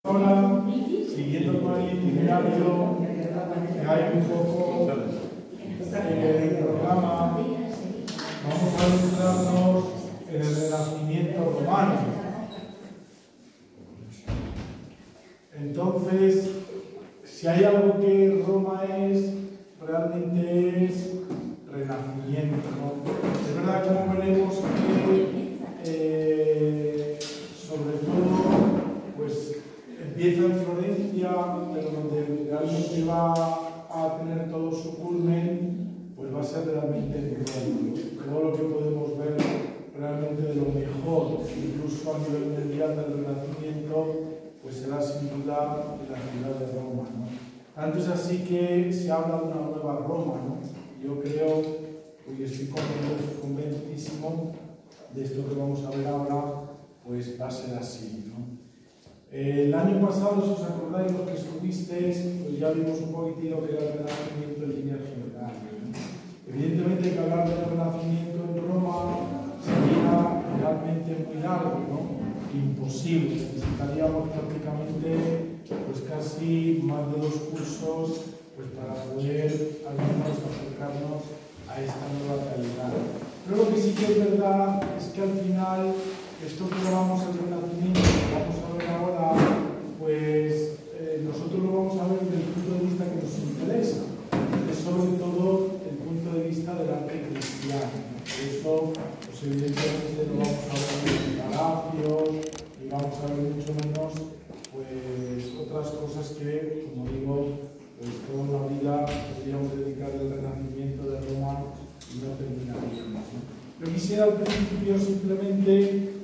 Ahora, siguiendo con el itinerario que hay un poco en el programa, vamos a centrarnos en el Renacimiento romano. Entonces, si hay algo que Roma es, realmente es Renacimiento, ¿no? Es verdad, como veremos, que sobre todo, pues empieza en Florencia, pero donde realmente va a tener todo su culmen, pues va a ser realmente en Roma. Todo lo que podemos ver realmente de lo mejor, incluso a nivel mundial del Renacimiento, pues será sin duda en la ciudad de Roma, ¿no? Tanto es así que se habla de una nueva Roma, ¿no? Yo creo, y estoy convencidísimo de esto que vamos a ver ahora, pues va a ser así, ¿no? El año pasado, si os acordáis los que estuvisteis, pues ya vimos un poquitito que era el Renacimiento en línea general, ¿no? Evidentemente hay que hablar del Renacimiento en Roma sería realmente muy largo, ¿no? Imposible, necesitaríamos prácticamente pues casi más de 2 cursos pues para poder al menos acercarnos a esta nueva realidad. Pero lo que sí que es verdad es que al final esto que llamamos el Renacimiento, que vamos a ver ahora, pues nosotros lo vamos a ver desde el punto de vista que nos interesa, que es sobre todo el punto de vista del arte cristiano. Por eso, pues evidentemente no vamos a ver los palacios y vamos a ver mucho menos pues otras cosas que, como digo, pues toda una vida podríamos dedicar al Renacimiento de Roma y no terminaríamos, ¿no? Yo quisiera al principio simplemente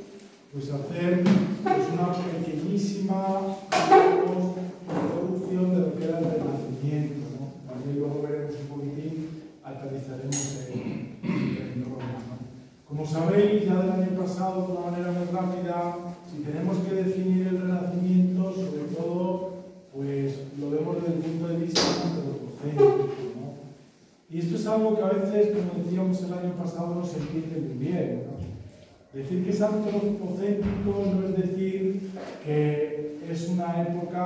pues hacer pues, una pequeñísima introducción de lo que era el Renacimiento, ¿no? También luego veremos un poquitín, aterrizaremos en Roma, ¿no? Como sabéis, ya del año pasado, de una manera muy rápida, si tenemos que definir el Renacimiento, sobre todo, pues lo vemos desde el punto de vista antropocéntrico, ¿no? Y esto es algo que a veces, como decíamos el año pasado, no se entiende muy bien, ¿no? Decir que es antropocéntrico no es decir que es una época,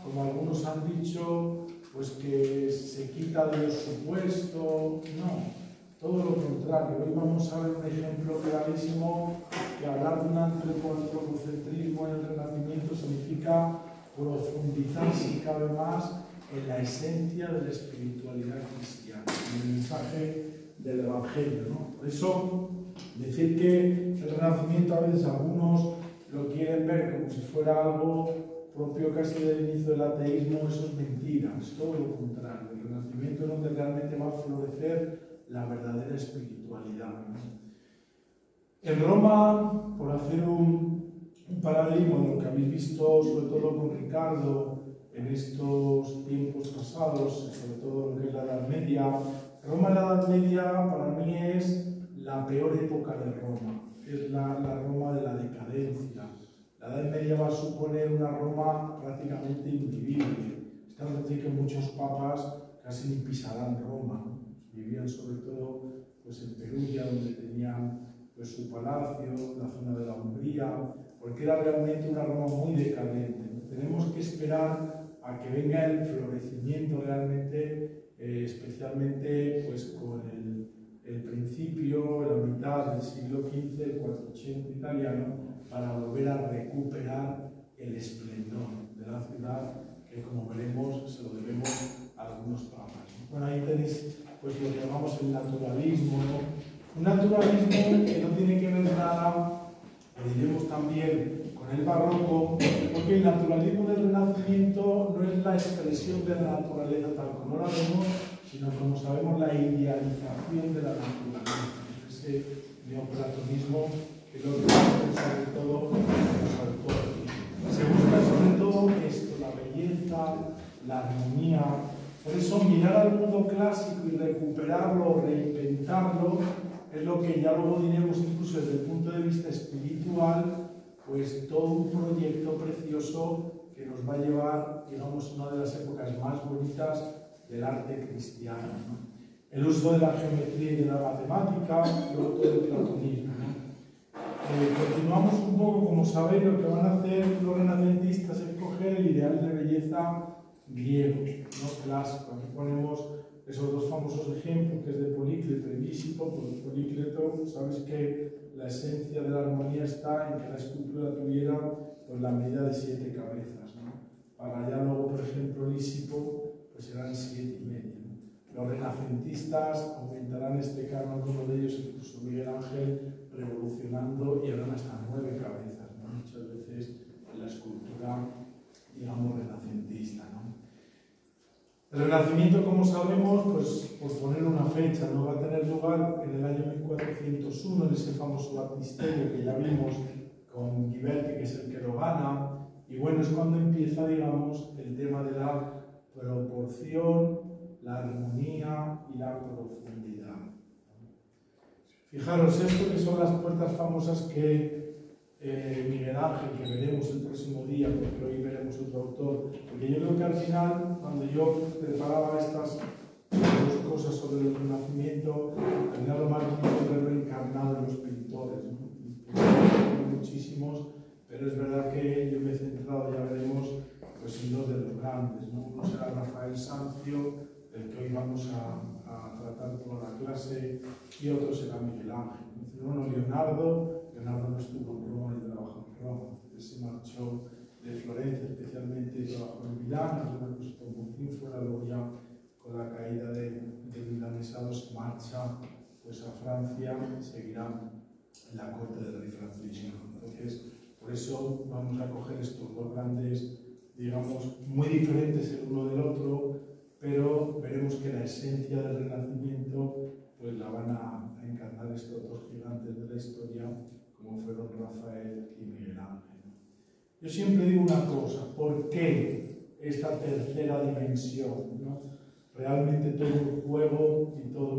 como algunos han dicho, pues que se quita de lo supuesto, no. Todo lo contrario. Hoy vamos a ver un ejemplo clarísimo que hablar de un antropocentrismo en el Renacimiento significa profundizar, si cabe más, en la esencia de la espiritualidad cristiana, en el mensaje del Evangelio, ¿no? Por eso, decir que el Renacimiento a veces algunos lo quieren ver como si fuera algo propio casi del inicio del ateísmo, eso es mentira, es todo lo contrario. El Renacimiento es donde realmente va a florecer la verdadera espiritualidad, ¿no? En Roma, por hacer un paradigma de lo que habéis visto, sobre todo con Ricardo, en estos tiempos pasados, sobre todo lo que es la Edad Media, Roma en la Edad Media para mí es la peor época de Roma, es la Roma de la decadencia. La Edad Media va a suponer una Roma prácticamente invivible. Está a decir que muchos papas casi ni pisarán Roma, ¿no? Vivían sobre todo pues, en Perugia, donde tenían pues, su palacio, la zona de la Umbría, porque era realmente una Roma muy decadente, ¿no? Tenemos que esperar a que venga el florecimiento realmente, especialmente pues, con el principio, la mitad del siglo XV, el 480 italiano, para volver a recuperar el esplendor de la ciudad, que como veremos se lo debemos a algunos papas, ¿no? Bueno, ahí tenéis pues, lo que llamamos el naturalismo, ¿no? Un naturalismo que no tiene que ver nada, lo diremos también, con el barroco, porque el naturalismo del Renacimiento no es la expresión de la naturaleza tal como la vemos, sino, como sabemos, la idealización de la naturaleza. Ese neoplatonismo que lo que sobre todo los autores. Se busca sobre todo esto, la belleza, la armonía. Por eso mirar al mundo clásico y recuperarlo, reinventarlo, es lo que ya luego diremos incluso desde el punto de vista espiritual, pues todo un proyecto precioso que nos va a llevar, digamos, a una de las épocas más bonitas del arte cristiano, ¿no? El uso de la geometría y de la matemática, luego todo el platonismo, ¿no? Continuamos un poco, como sabéis, lo que van a hacer los renacentistas es coger ideal de belleza griego, ¿no? Clásico. Aquí ponemos esos dos famosos ejemplos, que es de Polícleto y Lísipo. Pues Polícleto, sabes que la esencia de la armonía está en que la escultura tuviera pues, la medida de 7 cabezas, ¿no? Para allá luego, por ejemplo, Lísipo, pues serán 7 y media, ¿no? Los renacentistas aumentarán este canon, uno de ellos, incluso Miguel Ángel, revolucionando y harán hasta 9 cabezas, ¿no? Muchas veces en la escultura, digamos, renacentista, ¿no? El Renacimiento, como sabemos, pues por poner una fecha, no va a tener lugar en el año 1401, en ese famoso baptisterio que ya vimos con Ghiberti, que es el que lo gana, y bueno, es cuando empieza, digamos, el tema de la proporción, la armonía y la profundidad. Fijaros, esto que son las puertas famosas que Miguel Ángel, que veremos el próximo día, porque hoy veremos otro autor, porque yo creo que al final, cuando yo preparaba estas dos cosas sobre el Renacimiento, al final lo más bonito es verlo encarnado en los pintores, ¿no? Hay muchísimos, pero es verdad que yo me he centrado, ya veremos, pues en dos de los grandes, ¿no? Uno será Rafael Sanzio, del que hoy vamos a tratar toda la clase, y otro será Miguel Ángel. Uno Leonardo no estuvo en Roma y trabajó en Roma, él se marchó de Florencia, especialmente trabajó en Milán, tomó fuera, luego ya con la caída de milanesados se marcha pues, a Francia y seguirá en la corte del rey Francisco. Entonces, por eso vamos a coger estos dos grandes, digamos, muy diferentes el uno del otro, pero veremos que la esencia del Renacimiento pues la van a encarnar estos dos gigantes de la historia, como fueron Rafael y Miguel Ángel. Yo siempre digo una cosa, ¿por qué esta tercera dimensión, ¿no? Realmente todo un juego y toda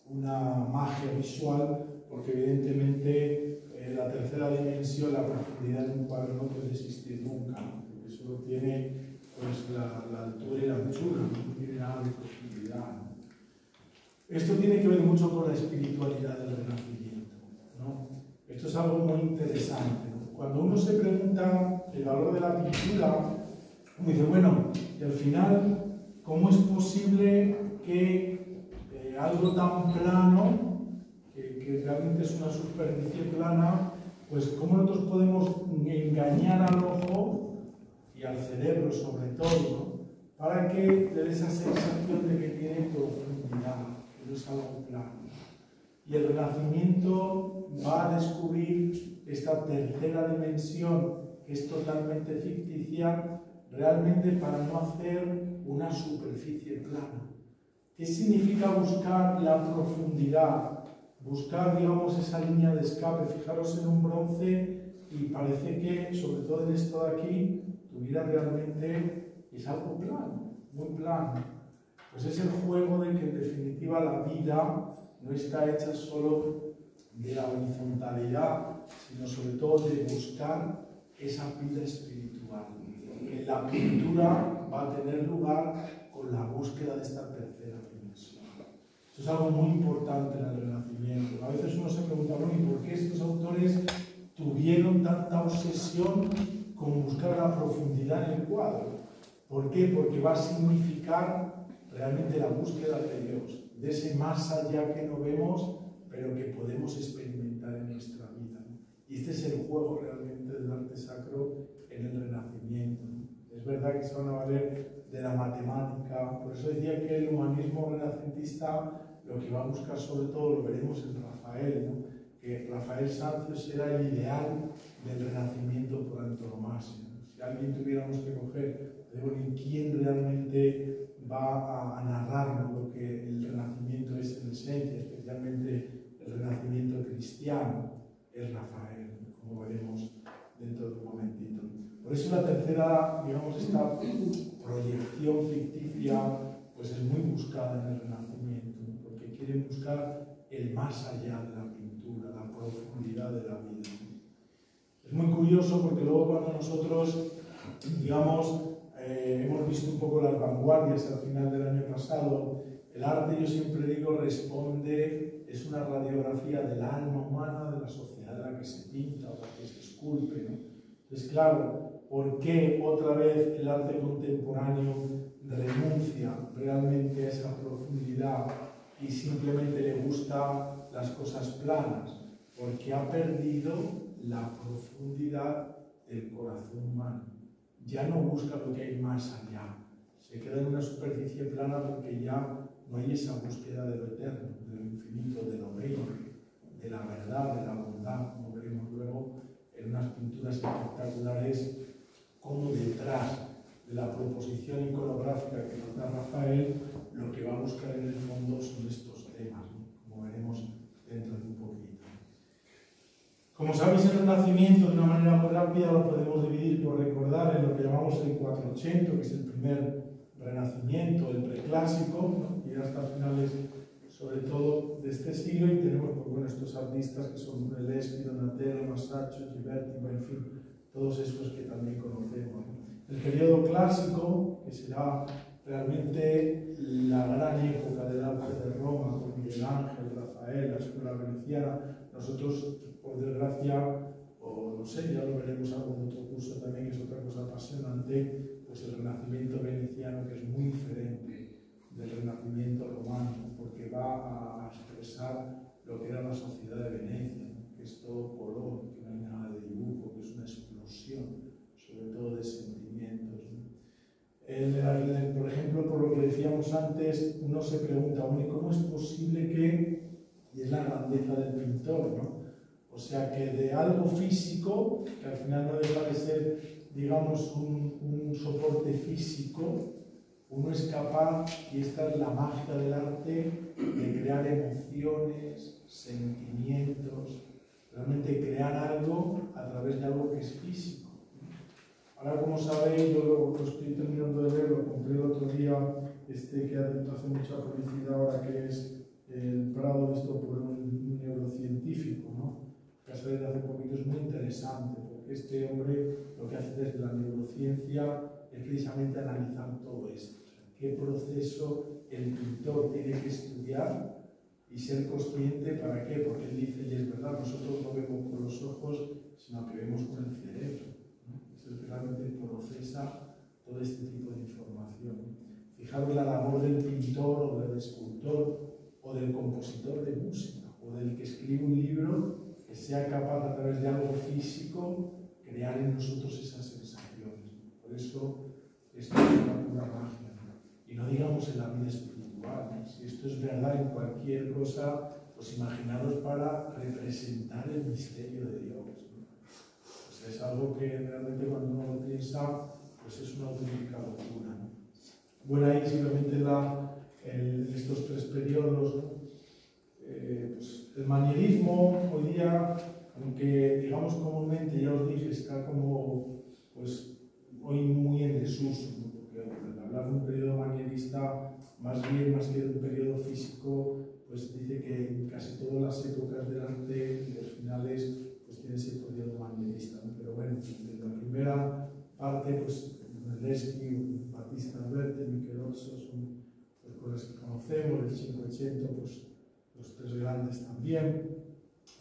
una magia visual, porque evidentemente la tercera dimensión, la profundidad de un cuadro no puede existir nunca, ¿no? Porque solo tiene pues, la altura y la anchura, no tiene nada de profundidad, ¿no? Esto tiene que ver mucho con la espiritualidad del Renacimiento, ¿no? Esto es algo muy interesante, ¿no? Cuando uno se pregunta el valor de la pintura, uno dice, bueno, y al final, ¿cómo es posible que algo tan plano, que realmente es una superficie plana, pues cómo nosotros podemos engañar al ojo y al cerebro sobre todo, ¿no? Para que dé esa sensación de que tiene profundidad, que no es algo plano? Y el Renacimiento va a descubrir esta tercera dimensión, que es totalmente ficticia, realmente para no hacer una superficie plana. ¿Qué significa buscar la profundidad? Buscar, digamos, esa línea de escape. Fijaros en un bronce y parece que, sobre todo en esto de aquí, tu vida realmente es algo plano, muy plano. Pues es el juego de que, en definitiva, la vida no está hecha solo de la horizontalidad, sino sobre todo de buscar esa vida espiritual. Que la pintura va a tener lugar con la búsqueda de esta tercera dimensión. Esto es algo muy importante en el Renacimiento. A veces uno se pregunta, bueno, ¿y por qué estos autores tuvieron tanta obsesión con buscar la profundidad en el cuadro? ¿Por qué? Porque va a significar realmente la búsqueda de Dios, de ese más allá que no vemos, pero que podemos experimentar en nuestra vida. Y este es el juego realmente del arte sacro en el Renacimiento. Es verdad que se van a valer de la matemática, por eso decía que el humanismo renacentista lo que va a buscar sobre todo, lo veremos en Rafael, ¿no? Que Rafael Sanzio era el ideal del Renacimiento por antonomasia, ¿no? Si alguien tuviéramos que coger, ¿quién realmente va a narrarnos lo que el Renacimiento es en esencia, especialmente el Renacimiento cristiano? Es Rafael, como veremos dentro de un momentito. Por eso la tercera, digamos, esta proyección ficticia, pues es muy buscada en el Renacimiento, ¿no? Porque quieren buscar el más allá de la pintura, la profundidad de la vida. Es muy curioso porque luego cuando nosotros, digamos, hemos visto un poco las vanguardias al final del año pasado, el arte, yo siempre digo, responde, es una radiografía del alma humana, de la sociedad en la que se pinta o la que se esculpe, ¿no? Entonces, claro, por qué otra vez el arte contemporáneo renuncia realmente a esa profundidad y simplemente le gusta las cosas planas, porque ha perdido la profundidad del corazón humano. Ya no busca lo que hay más allá, se queda en una superficie plana porque ya no hay esa búsqueda de lo eterno, de lo infinito, de lo bello, de la verdad, de la bondad, como veremos luego en unas pinturas espectaculares, como detrás de la proposición iconográfica que nos da Rafael, lo que va a buscar en el fondo son estos temas, ¿no? Como veremos dentro de un poquito. Como sabéis, el Renacimiento, de una manera muy rápida, lo podemos dividir por recordar en lo que llamamos el 400, que es el primer Renacimiento, el preclásico, ¿no? Y hasta finales, sobre todo, de este siglo, y tenemos pues, bueno, estos artistas que son Brunelleschi, Donatello, Masaccio, Ghiberti, en fin, todos esos que también conocemos, ¿no? El periodo clásico, que será realmente la gran época del arte de Roma, con Miguel Ángel, Rafael, la escuela veneciana. Nosotros, por desgracia, o no sé, ya lo veremos en algún otro curso también, que es otra cosa apasionante, pues el Renacimiento veneciano, que es muy diferente del Renacimiento romano, porque va a expresar lo que era la sociedad de Venecia, ¿no? Que es todo color, que no hay nada de dibujo, que es una explosión, sobre todo de sentimientos, ¿no? Por ejemplo, por lo que decíamos antes, uno se pregunta, bueno, ¿cómo es posible que, y es la grandeza del pintor, ¿no? O sea, que de algo físico, que al final no deja de ser, digamos, un soporte físico, uno es capaz, y esta es la magia del arte, de crear emociones, sentimientos, realmente crear algo a través de algo que es físico. Ahora, como sabéis, yo lo estoy terminando de ver, lo compré el otro día, que hace mucha publicidad ahora, que es el Prado, visto por un neurocientífico, ¿no? Que ha salido hace poquito, es muy interesante, porque este hombre lo que hace desde la neurociencia es precisamente analizar todo esto. O sea, qué proceso el pintor tiene que estudiar y ser consciente, ¿para qué? Porque él dice, y es verdad, nosotros no vemos con los ojos, sino que vemos con el cerebro. Es el que realmente procesa todo este tipo de información. Fijaros la labor del pintor o del escultor o del compositor de música o del que escribe un libro, que sea capaz a través de algo físico crear en nosotros esas sensaciones. Por eso esto es una pura magia, ¿no? Y no digamos en la vida espiritual, ¿no? Si esto es verdad en cualquier cosa, pues imaginaros para representar el misterio de Dios. Es algo que realmente cuando uno lo piensa, pues es una auténtica locura, ¿no? Bueno, ahí simplemente estos tres periodos, ¿no? Pues el manierismo hoy día, aunque digamos comúnmente, ya os dije, está como, pues hoy muy en desuso, ¿no? Porque al hablar de un periodo manierista, más que de un periodo físico, pues dice que en casi todas las épocas del arte, los finales, pues tiene ese periodo manierista, ¿no? Pero bueno, desde la primera parte, pues Brunelleschi, Battista Alberti, Michelozzo son pues, cosas que conocemos, el 500, pues los tres grandes también.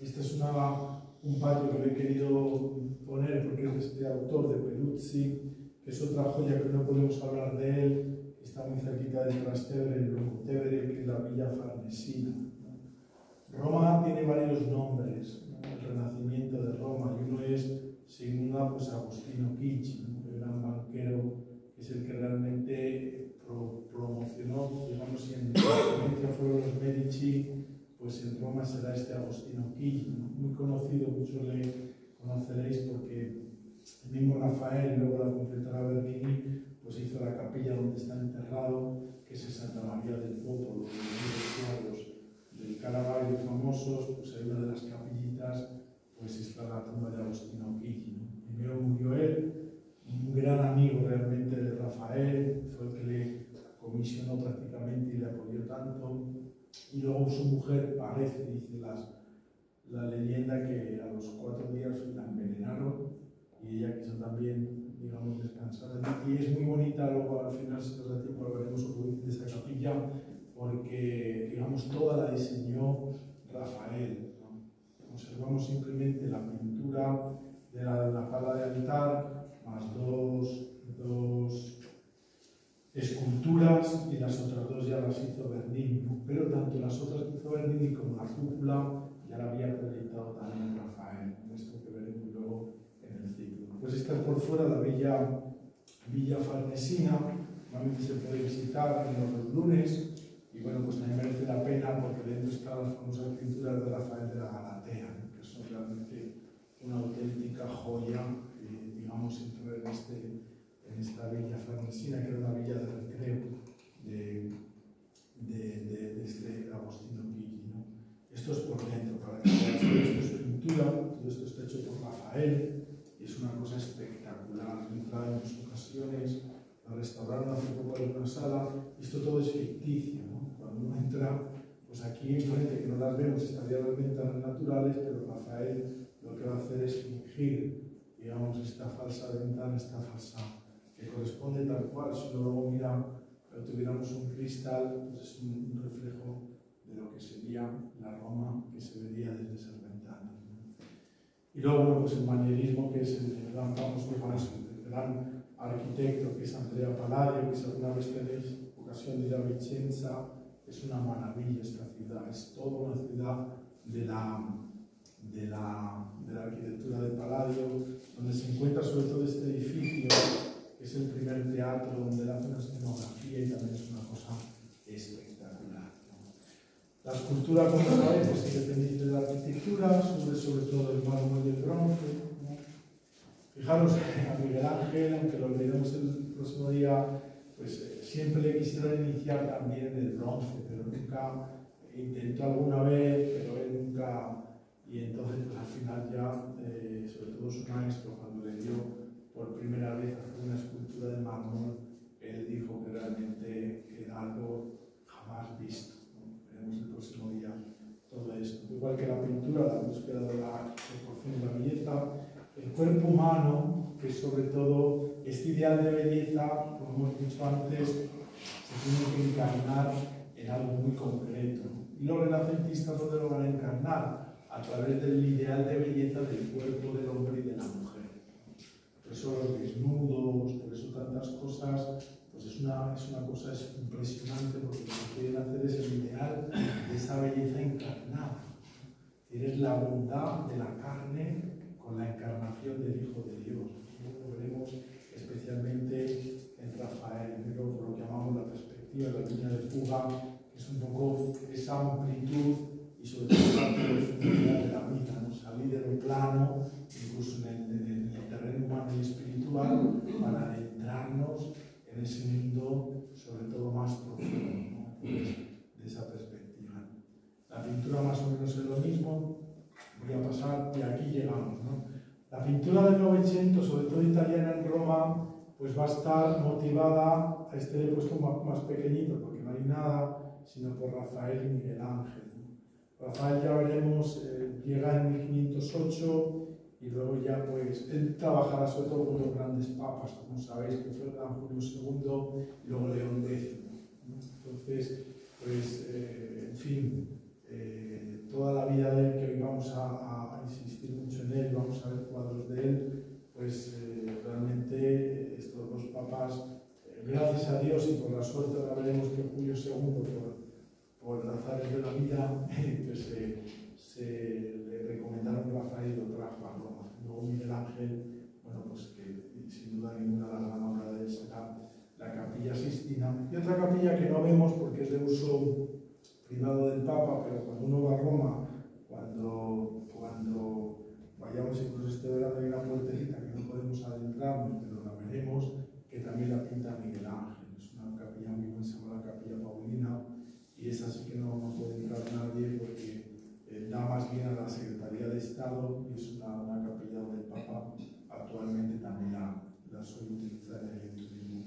Este es un patio que he querido poner porque es de este autor, de Peruzzi, que es otra joya que no podemos hablar de él, está muy cerquita del Trastevere, en Loncotevere, que es la Villa Farnesina, ¿no? Roma tiene varios nombres, ¿no? El Renacimiento de Roma, y uno es, sin duda, pues Agostino Chigi, ¿no? El gran banquero, que es el que realmente promocionó, digamos, si en Florencia fueron los Medici, pues en Roma será este Agostino Chigi, ¿no? Muy conocido, muchos le conoceréis porque el mismo Rafael, luego la completará Bernini, pues hizo la capilla donde está enterrado, que es en Santa María del Popolo, los cuadros del Caravaggio famosos, pues hay una de las capillitas, pues está la tumba de Agostino Chigi, ¿no? Primero murió él, un gran amigo realmente de Rafael, fue el que le comisionó prácticamente y le apoyó tanto, y luego su mujer, parece, dice la leyenda, que a los 4 días la envenenaron y ella quiso también, digamos, descansar. Y es muy bonita, luego al final, si nos da tiempo, hablaremos un poquito de esa capilla, porque, digamos, toda la diseñó Rafael, ¿no? Observamos simplemente la pintura de la pala de altar, más dos esculturas, y las otras dos ya las hizo Bernini, ¿no? Pero tanto las otras que hizo Bernini como la cúpula ya la había proyectado también Rafael, en esto que veremos luego en el ciclo. Pues esta es por fuera la Villa Farnesina, normalmente se puede visitar en los lunes, y bueno, pues también merece la pena porque dentro están las famosas pinturas de Rafael de la Galatea, ¿no? Que son realmente una auténtica joya, digamos, entrar en esta Villa Farnesina, que era una villa de recreo de este Agostino Chigi, ¿no? Esto es por dentro, para que veáis que esto es pintura, todo esto está hecho por Rafael, y es una cosa espectacular. He entrado en dos ocasiones, la restauraron hace poco en una sala, y esto todo es ficticio, ¿no? Cuando uno entra, pues aquí enfrente, que no las vemos, estarían las ventanas naturales, pero Rafael lo que va a hacer es fingir, digamos, esta falsa ventana, esta falsa, que corresponde tal cual. Si uno luego mira, tuviéramos un cristal, pues es un reflejo de lo que sería la Roma que se vería desde esas ventanas, ¿no? Y luego, bueno, pues el manierismo, que es el gran arquitecto, que es Andrea Palladio, que si alguna vez tenéis ocasión de ir a Vicenza, es una maravilla esta ciudad, es toda una ciudad de la arquitectura de Palladio, donde se encuentra sobre todo este edificio, que es el primer teatro, donde él hace una escenografía y también es una cosa espectacular, ¿no? La escultura, como sabéis, es independiente de la arquitectura, sobre todo el mármol y el bronce, ¿no? Fijaros a Miguel Ángel, aunque lo veremos el próximo día, pues siempre le quisieron iniciar también en el bronce, pero nunca intentó alguna vez, pero él nunca. Y entonces, pues al final ya, sobre todo su maestro, cuando le dio por primera vez hacer una escultura de mármol, él dijo que realmente era algo jamás visto, ¿no? Veremos el próximo día todo esto. Igual que la pintura, la búsqueda de la proporción y la belleza, el cuerpo humano, que sobre todo este ideal de belleza, como hemos dicho antes, se tiene que encarnar en algo muy concreto. Y los renacentistas, ¿dónde lo van a encarnar? A través del ideal de belleza del cuerpo del hombre y de la mujer. Por eso los desnudos, por eso tantas cosas, pues es una cosa impresionante, porque lo que quieren hacer es el ideal de esa belleza encarnada. Es la bondad de la carne con la encarnación del Hijo de Dios. Lo veremos especialmente en Rafael, lo que llamamos la perspectiva, la línea de fuga, que es un poco esa amplitud y sobre todo esa profundidad de la vida, ¿no? Salir de lo plano, incluso en el terreno humano y espiritual, para adentrarnos en ese mundo, sobre todo más profundo, ¿no? Pues, de esa perspectiva. La pintura más o menos es lo mismo. Voy a pasar, y aquí llegamos, ¿no? La pintura del Novecento, sobre todo italiana en Roma, pues va a estar motivada, a este le he puesto más pequeñito porque no hay nada, sino por Rafael y Miguel Ángel. Rafael, ya veremos, llega en 1508 y luego ya pues él trabajará sobre todo con los grandes papas, como sabéis, que fue el gran Julio II y luego León X, ¿no? Entonces, pues, en fin, toda la vida de él, que hoy vamos a insistir mucho en él, vamos a ver cuadros de él, pues realmente estos dos papas, gracias a Dios y por la suerte, ahora veremos que Julio II, por azares de la vida, pues se le recomendaron Rafael y lo trajo a Roma. Luego Miguel Ángel, bueno, pues que sin duda ninguna la gran obra de él será la Capilla Sistina. Y otra capilla que no vemos porque es de uso privado del Papa, pero cuando uno va a Roma, cuando vayamos, incluso este verano, hay una puertecita que no podemos adentrarnos, pero la veremos, que también la pinta Miguel Ángel. Es una capilla muy buena, se llama la Capilla Paulina, y esa sí que no puede entrar nadie porque da más bien a la Secretaría de Estado, y es una capilla donde el Papa actualmente también la suele utilizar en el turismo.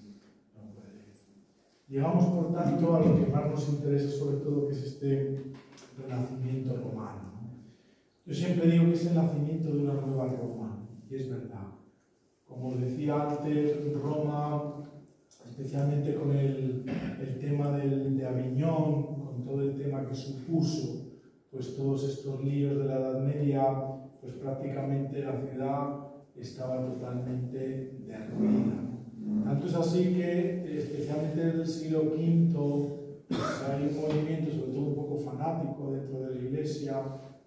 No puede. Llegamos, por tanto, a lo que más nos interesa, sobre todo, que es este renacimiento romano, ¿no? Yo siempre digo que es el nacimiento de una nueva Roma, y es verdad. Como decía antes, Roma, especialmente con el tema de Aviñón, con todo el tema que supuso, pues todos estos líos de la Edad Media, pues prácticamente la ciudad estaba totalmente derruida. Tanto es así que, especialmente desde el siglo V, pues hay un movimiento, sobre todo un poco fanático dentro de la Iglesia,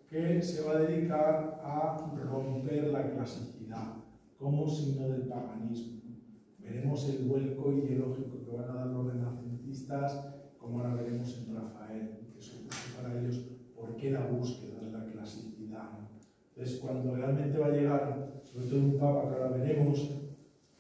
que se va a dedicar a romper la clasicidad como signo del paganismo. Veremos el vuelco ideológico que van a dar los renacentistas, como ahora veremos en Rafael, que supuso para ellos por qué la búsqueda de la clasicidad. Entonces, cuando realmente va a llegar, sobre todo un papa que ahora veremos,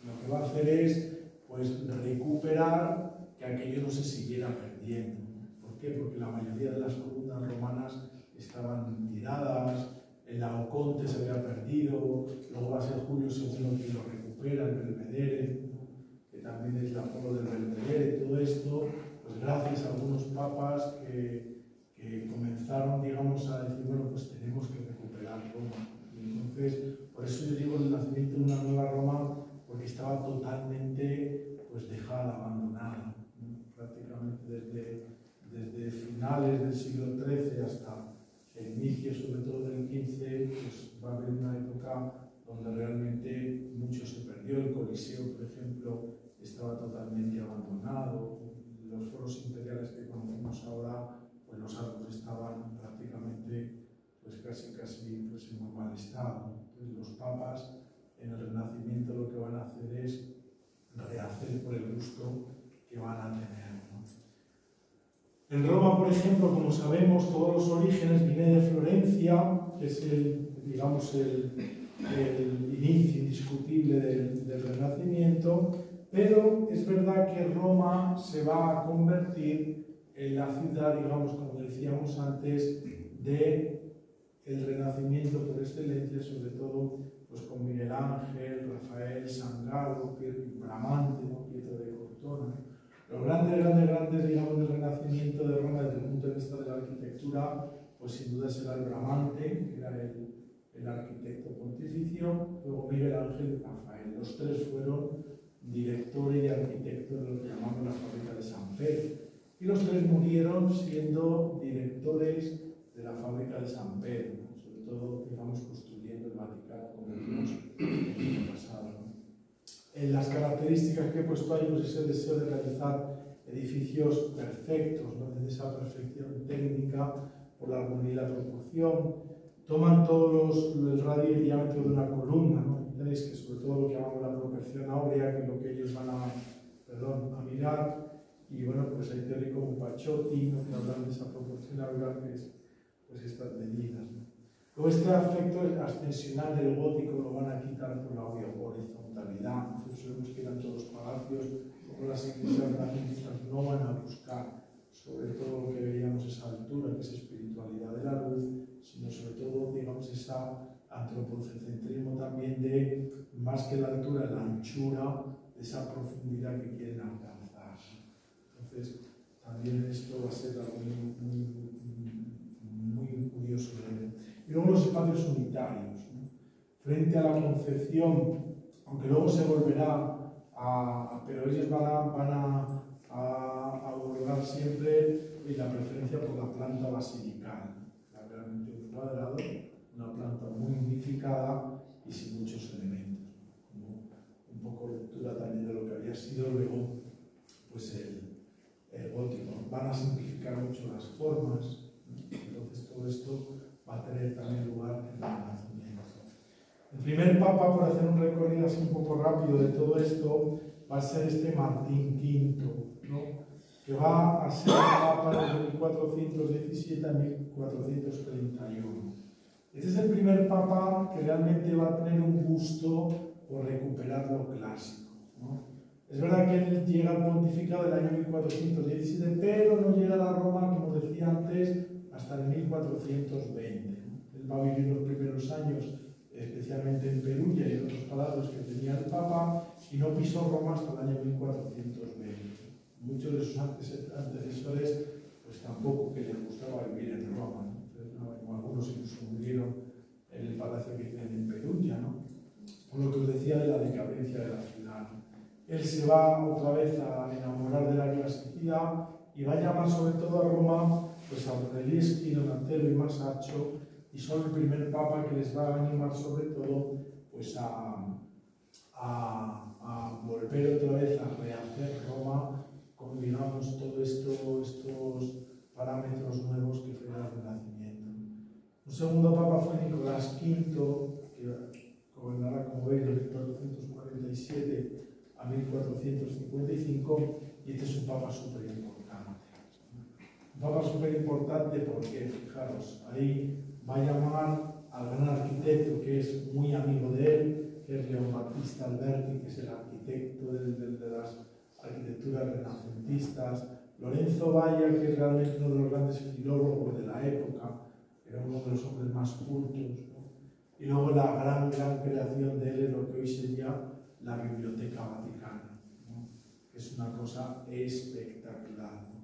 lo que va a hacer es pues, recuperar que aquello no se siguiera perdiendo. ¿Por qué? Porque la mayoría de las columnas romanas estaban tiradas, el Laoconte se había perdido, luego va a ser Julio II quien lo recupera, el Belvedere, que también es la Apolo del Belvedere. Todo esto, pues gracias a algunos papas que comenzaron, digamos, a decir, bueno, pues tenemos que recuperar Roma. Y entonces, por eso yo digo el nacimiento de una nueva Roma, porque estaba totalmente pues, dejada, abandonada, ¿no? Prácticamente desde finales del siglo XIII hasta el inicio, sobre todo del XV, pues va a haber una época donde realmente mucho se perdió. El Coliseo, por ejemplo, estaba totalmente abandonado. Los foros imperiales que conocemos ahora, pues los arcos estaban prácticamente pues casi pues, en muy mal estado. Entonces los papas en el Renacimiento lo que van a hacer es rehacer por el gusto que van a tener, ¿no? En Roma, por ejemplo, como sabemos, todos los orígenes vienen de Florencia, que es digamos, el inicio indiscutible del Renacimiento, pero es verdad que Roma se va a convertir en la ciudad, digamos, como decíamos antes, del Renacimiento por excelencia, sobre todo pues, con Miguel Ángel, Rafael, San Galo, Bramante, ¿no? Pietro de Cortona. Los grandes, digamos, del Renacimiento de Roma desde el punto de vista de la arquitectura, pues sin duda será el Bramante, que era el arquitecto pontificio, luego Miguel Ángel y Rafael. Los tres fueron directores y arquitectos de lo que llamamos la fábrica de San Pedro. Y los tres murieron siendo directores de la fábrica de San Pedro, ¿no? Sobre todo, digamos, construyendo el Vaticano, como vimos en el pasado, ¿no? En las características que he puesto ahí, pues es el deseo de realizar edificios perfectos, ¿no? Desde esa perfección técnica por la armonía y la proporción. Toman todos el radio y diámetro de una columna, ¿no? Tenéis que sobre todo lo que llamamos la proporción áurea, que es lo que ellos van a mirar. Y bueno, pues hay teóricos como Pachotti, ¿no? Que hablan de esa proporción áurea, que es pues estas medidas, ¿no? Luego este aspecto ascensional del gótico lo van a quitar por la horizontalidad. Nosotros vemos que eran todos palacios, como las iglesias renacentistas no van a buscar sobre todo lo que veíamos esa altura, que es espiritualidad de la luz, sino sobre todo, digamos, esa antropocentrismo también de, más que la altura, la anchura, de esa profundidad que quieren alcanzar. Entonces, también esto va a ser algo muy curioso de ver. Y luego los espacios unitarios, ¿no? Frente a la concepción, aunque luego se volverá pero ellos van a abordar siempre la preferencia por la planta basilical, realmente un cuadrado, una planta muy unificada y sin muchos elementos, ¿no? Como un poco lectura también de lo que había sido luego pues el gótico. Van a simplificar mucho las formas, ¿no? Entonces todo esto va a tener también lugar en el Renacimiento. El primer papa, por hacer un recorrido así un poco rápido de todo esto, va a ser este Martín V, ¿no? Que va a ser papa de 1417 a 1431. Este es el primer papa que realmente va a tener un gusto por recuperar lo clásico, ¿no? Es verdad que él llega al pontificado del año 1417, pero no llega a la Roma, como decía antes, hasta el 1420. ¿no? Él va a vivir los primeros años, especialmente en Perugia y en otros palacios que tenía el Papa, y no pisó Roma hasta el año 1420. Muchos de sus antecesores, pues tampoco que les gustaba vivir en Roma, ¿no? Entonces, algunos incluso murieron en el palacio que tienen en Perugia, ¿no? Por lo que os decía de la decadencia de la ciudad. Él se va otra vez a enamorar de la clasicidad y va a llamar sobre todo a Roma pues a Brunelleschi, Donatello y Masaccio, y son el primer papa que les va a animar sobre todo pues a a volver otra vez a rehacer Roma con, digamos, todos estos parámetros nuevos que fue el Renacimiento. Un segundo papa fue Nicolás V, que gobernará, como veis, de 1447 a 1455, y este es un papa súper importante. Un papa súper importante porque, fijaros, ahí va a llamar al gran arquitecto que es muy amigo de él, que es León Battista Alberti, que es el arquitecto de las arquitecturas renacentistas, Lorenzo Valla, que es realmente uno de los grandes filólogos de la época, era uno de los hombres más cultos, ¿no? Y luego la gran creación de él es lo que hoy sería la Biblioteca Vaticana, ¿no? Que es una cosa espectacular, ¿no?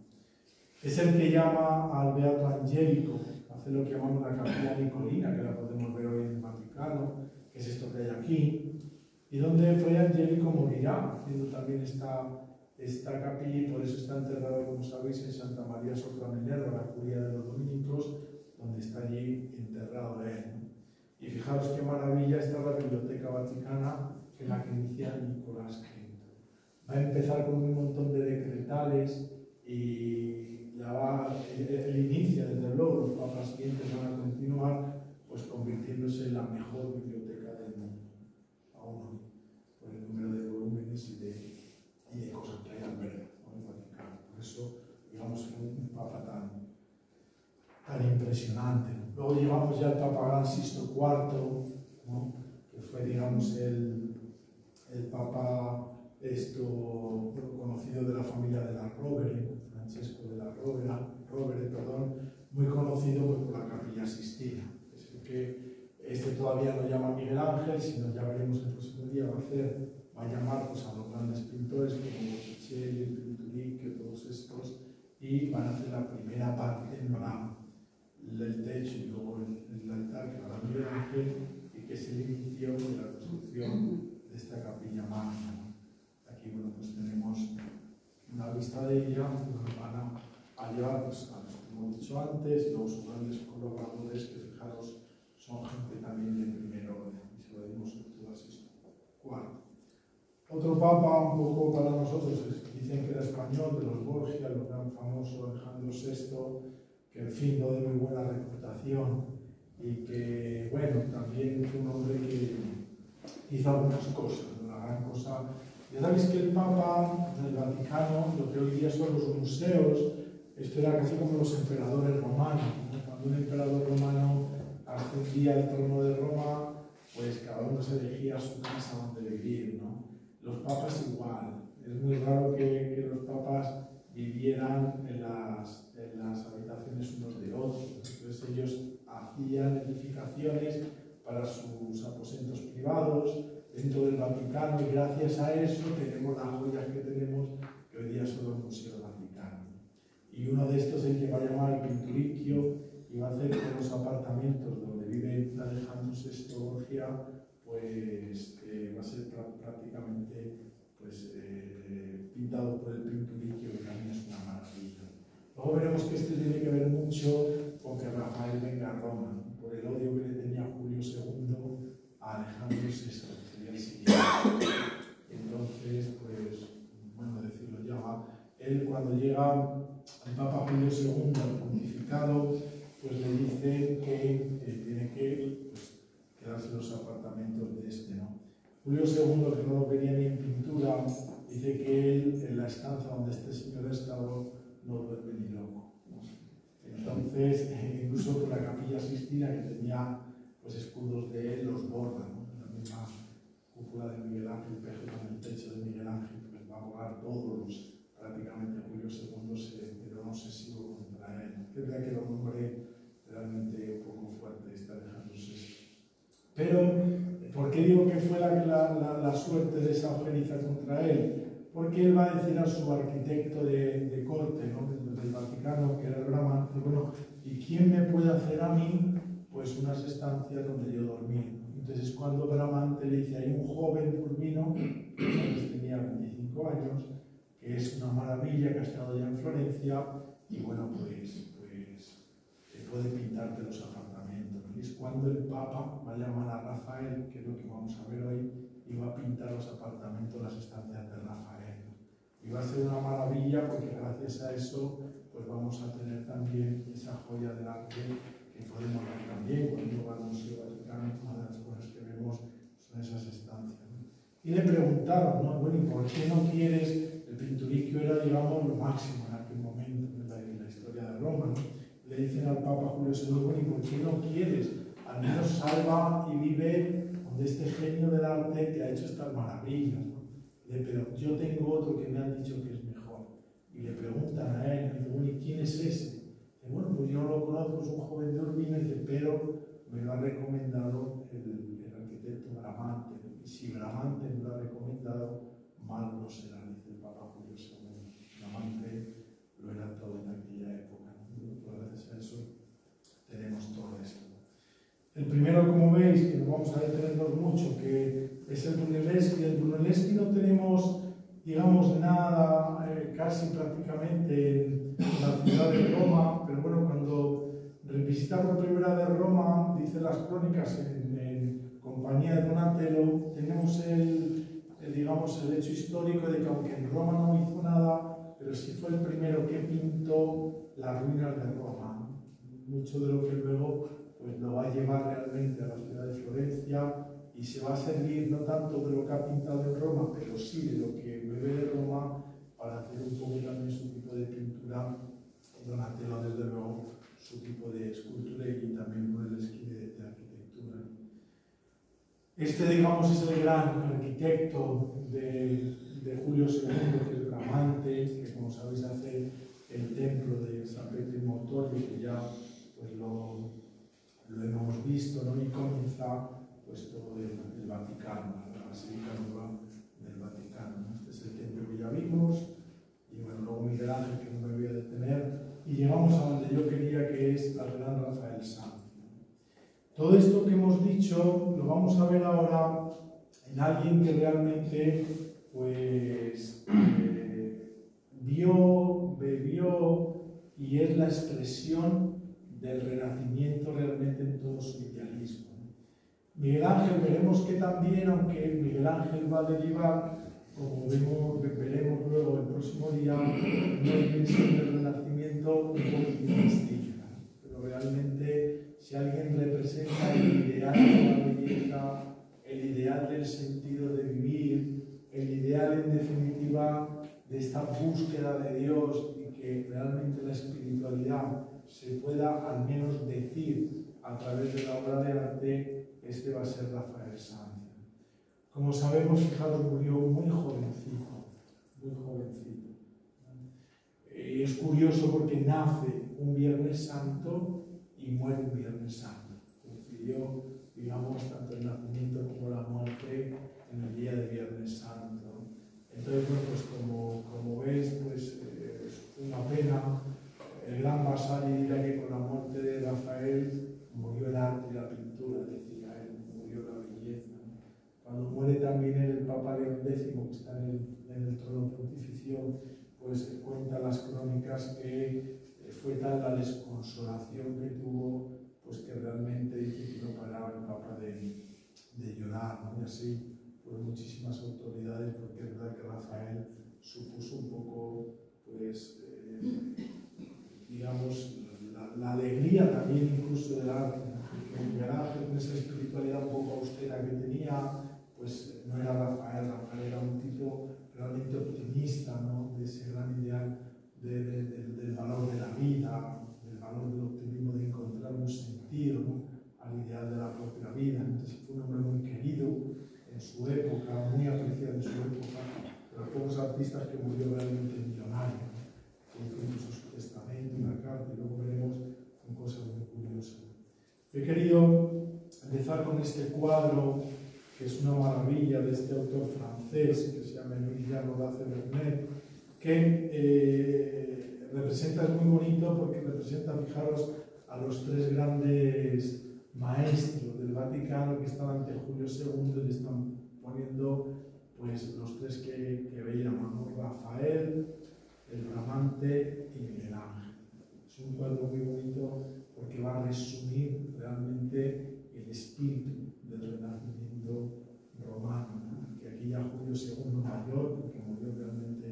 Es el que llama al Beato Angelico, hace lo que llamamos la Capilla Nicolina, que la podemos ver hoy en el Vaticano, que es esto que hay aquí, y donde Fray Angelico morirá, haciendo también esta capilla, y por eso está enterrado, como sabéis, en Santa María sopra Minerva, la curia de los dominicos, donde está allí enterrado él, ¿no? Y fijaros qué maravilla está la Biblioteca Vaticana, que es la que inicia Nicolás V. Va a empezar con un montón de decretales y el inicio, desde luego, los papas siguientes van a continuar pues convirtiéndose en la mejor biblioteca del mundo, aún hoy, por el número de volúmenes y de cosas que hay al ver, ¿no? En el Vaticano. Por eso, digamos, fue un papa tan impresionante. Luego llevamos ya al Papa Gran Sixto IV, ¿no? Que fue, digamos, el Papa conocido de la familia de la Rovere, Francesco de la Rovere, muy conocido pues, por la Capilla Sistina. Es el que todavía no llama Miguel Ángel, sino ya veremos el próximo día, va a llamar pues, a los grandes pintores como Botticelli, Pinturicchio, todos estos, y van a hacer la primera parte en el techo y luego el altar que para Miguel Ángel, y que es el inicio de la construcción de esta capilla magna. Aquí, bueno, pues tenemos una vista de ella, nos van a llevar pues, a los que hemos dicho antes, y luego sus grandes colaboradores, que fijaros, son gente también de primer orden, y se lo dimos en todas estas. Cuarto. Otro papa, un poco para nosotros, dicen que era español, de los Borgia, el gran famoso Alejandro VI, que en fin no de muy buena reputación y que, bueno, también fue un hombre que hizo algunas cosas, ¿no? La gran cosa. Ya sabéis que el Papa del Vaticano, lo que hoy día son los museos, esto era casi como los emperadores romanos, ¿no? Cuando un emperador romano ascendía al trono de Roma, pues cada uno se elegía su casa donde vivir, ¿no? Los papas igual. Es muy raro que los papas vivieran en las habitaciones unos de otros. Entonces ellos hacían edificaciones para sus aposentos privados dentro del Vaticano, y gracias a eso tenemos las joyas que tenemos, que hoy día son los museos vaticanos. Y uno de estos, el que va a llamar el Pinturicchio, y va a hacer que los apartamentos donde vive Alejandro VI Borgia, pues va a ser prácticamente pues, pintado por el Pinturicchio, que también es una maravilla. Luego veremos que esto tiene que ver mucho con que Rafael venga a Roma, ¿no? Por el odio que le tenía Julio II a Alejandro VI, que sería el siguiente. Entonces, pues, bueno, decirlo ya, él cuando llega el Papa Julio II al pontificado, pues le dice que tiene que pues, quedarse en los apartamentos de este, ¿no? Julio II, que no lo quería ni en pintura, dice que él, en la estancia donde este señor ha estado, no duerme ni loco, ¿no? Entonces, incluso con la Capilla Sistina, que tenía pues, escudos de él, los borra, ¿no? La misma cúpula de Miguel Ángel, con el techo de Miguel Ángel, pues va a borrar todos prácticamente. Julio II se quedó obsesivo contra él. Es verdad que era un hombre realmente un poco fuerte, está Alejandro VI. Pero, ¿por qué digo que fue la suerte de esa ojeriza contra él? Porque él va a decir a su arquitecto de corte, ¿no? del Vaticano, que era el Bramante, bueno, ¿y quién me puede hacer a mí pues unas estancias donde yo dormí? Entonces, cuando Bramante le dice, hay un joven urbino, que tenía 25 años, que es una maravilla, que ha estado ya en Florencia, y bueno, pues puede pintarte los apartamentos. Y es cuando el Papa va a llamar a Rafael, que es lo que vamos a ver hoy, y va a pintar los apartamentos, las estancias de Rafael. Y va a ser una maravilla porque gracias a eso pues vamos a tener también esa joya del arte que podemos ver también cuando uno va al Museo Vaticano. Una de las cosas que vemos son esas estancias, ¿no? Y le preguntaron, ¿no? Bueno, ¿y por qué no quieres? El Pinturicchio era, digamos, lo máximo en aquel momento en la historia de Roma, ¿no? Le dicen al Papa Julio II, bueno, ¿y por qué no quieres? Al menos salva y vive donde este genio del arte que ha hecho estas maravillas, ¿no? Pero yo tengo otro que me han dicho que es mejor. Y le preguntan a él, y dice, bueno, ¿y quién es ese? Dice, bueno, pues yo no lo conozco, es un joven de Urbino, y dice, pero me lo ha recomendado el arquitecto Bramante. Y si Bramante me lo ha recomendado, malo no será, dice el Papa Julio II. Bramante lo era todo en aquella época, ¿no? Pues gracias a eso tenemos todo esto. El primero, como veis, que no vamos a detenernos mucho, que es el Brunelleschi. El Brunelleschi no tenemos, digamos, nada, casi prácticamente en la ciudad de Roma, pero bueno, cuando revisita por primera vez Roma, dice las crónicas en compañía de Donatello, tenemos digamos, el hecho histórico de que aunque en Roma no hizo nada, pero sí fue el primero que pintó las ruinas de Roma. Mucho de lo que luego pues lo va a llevar realmente a la ciudad de Florencia y se va a servir no tanto de lo que ha pintado en Roma, pero sí de lo que bebe de Roma para hacer un poco también su tipo de pintura. Donatello, desde luego, su tipo de escultura y también Brunelleschi de arquitectura. Este, digamos, es el gran arquitecto de Julio II, que es Bramante, que como sabéis hace el templo de San Pietro in Montorio, que ya pues lo hemos visto, ¿no? Y comienza pues todo el Vaticano, la Basílica Nueva del Vaticano, ¿no? Este es el templo que ya vimos, y bueno, luego Miguel Ángel, que no me voy a detener, y llegamos a donde yo quería, que es al gran Rafael Sanz. Todo esto que hemos dicho lo vamos a ver ahora en alguien que realmente pues vio, bebió y es la expresión del Renacimiento realmente en todo su idealismo. Miguel Ángel, veremos que también, aunque Miguel Ángel va a derivar, como veremos luego el próximo día, una dimensión del Renacimiento un poquito distinta. Pero realmente, si alguien representa el ideal de la belleza, el ideal del sentido de vivir, el ideal en definitiva de esta búsqueda de Dios y que realmente la espiritualidad se pueda al menos decir a través de la obra de arte, este va a ser Rafael Sanz. Como sabemos, fijaros, murió muy jovencito, muy jovencito. Y es curioso porque nace un Viernes Santo y muere un Viernes Santo. Coincidió, digamos, tanto el nacimiento como la muerte en el día de Viernes Santo. Entonces, bueno, pues como veis, pues es una pena. El gran Vasari dirá que con la muerte de Rafael murió el arte y la pintura, decía él, murió la belleza. Cuando muere también el Papa León X, que está en el trono pontificio, pues cuenta las crónicas que fue tal la desconsolación que tuvo, pues que realmente dice que no paraba el Papa de llorar, ¿no? Y así, pues muchísimas autoridades, porque es verdad que Rafael supuso un poco, pues, digamos, la alegría también incluso del arte, ¿no? Porque Miguel Ángel, con esa espiritualidad un poco austera que tenía, pues no era Rafael. Rafael era un tipo realmente optimista, ¿no? De ese gran ideal del valor de la vida, del valor del optimismo, de encontrar un sentido, ¿no? Al ideal de la propia vida. Entonces fue un hombre muy querido en su época, muy apreciado en su época, de los pocos artistas que murió realmente millonario, ¿no? Que hizo incluso su testamento, una carta, y luego veremos con cosas muy curiosas. He querido empezar con este cuadro, que es una maravilla, de este autor francés que se llama Emiliano Daze-Vernet, que representa, es muy bonito porque representa, fijaros, a los tres grandes maestros del Vaticano que están ante Julio II, y le están poniendo pues los tres que veíamos, ¿no? Rafael, el Bramante y Miguel Ángel. Es un cuadro muy bonito porque va a resumir realmente el espíritu del Renacimiento romano, ¿no? II mayor, porque murió realmente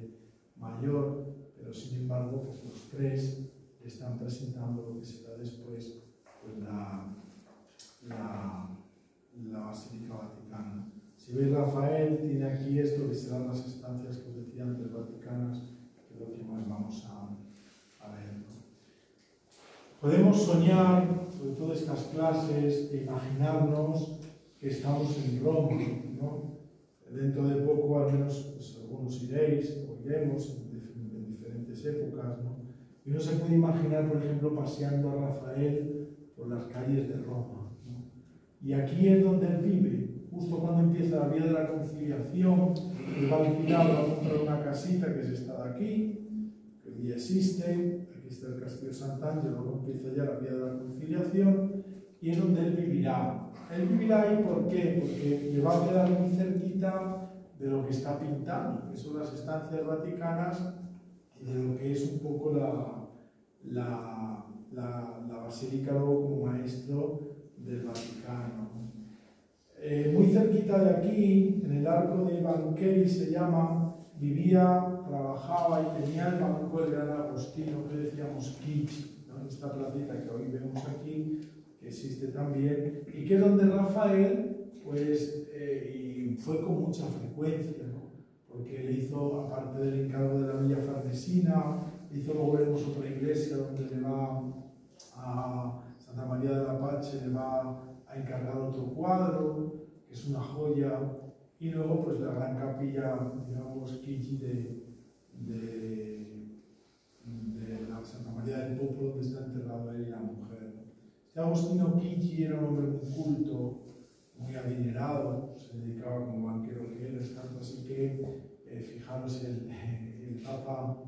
mayor, pero sin embargo pues los tres están presentando lo que será después pues, la Basílica Vaticana. Si veis, Rafael tiene aquí esto que serán las estancias que os decía antes vaticanas, que es lo que más vamos a ver, ¿no? Podemos soñar, sobre todo estas clases, e imaginarnos que estamos en Roma, ¿no? Dentro de poco, al menos, pues, algunos iréis, o iremos en diferentes épocas, ¿no? Y uno se puede imaginar, por ejemplo, paseando a Rafael por las calles de Roma, ¿no? Y aquí es donde él vive, justo cuando empieza la vía de la conciliación. Él va a alquilar, va a comprar una casita que es esta de aquí, que hoy día existe. Aquí está el Castillo de Sant'Angelo, luego empieza ya la vía de la conciliación, y es donde él vivirá. Él vivirá ahí, ¿por qué? Porque le va a quedar muy cerquita de lo que está pintando, que son las estancias vaticanas, y de lo que es un poco la basílica luego como maestro del Vaticano. Muy cerquita de aquí, en el arco de Bancheri se llama, vivía, trabajaba y tenía el banco del gran Agostino, que decíamos Chigi, ¿no? Esta placita que hoy vemos aquí, que existe también, y que es donde Rafael, pues, y fue con mucha frecuencia, ¿no? Porque le hizo, aparte del encargo de la Villa Farnesina, hizo, luego veremos otra iglesia donde le va a Santa María de la Pace, le va a encargar otro cuadro, que es una joya, y luego pues la gran capilla, digamos, Chigi de la Santa María del Popolo, donde está enterrado él y la mujer. Este Agostino Chigi era un hombre muy culto, muy adinerado, se dedicaba como banquero que era, tanto así que, fijaros, el Papa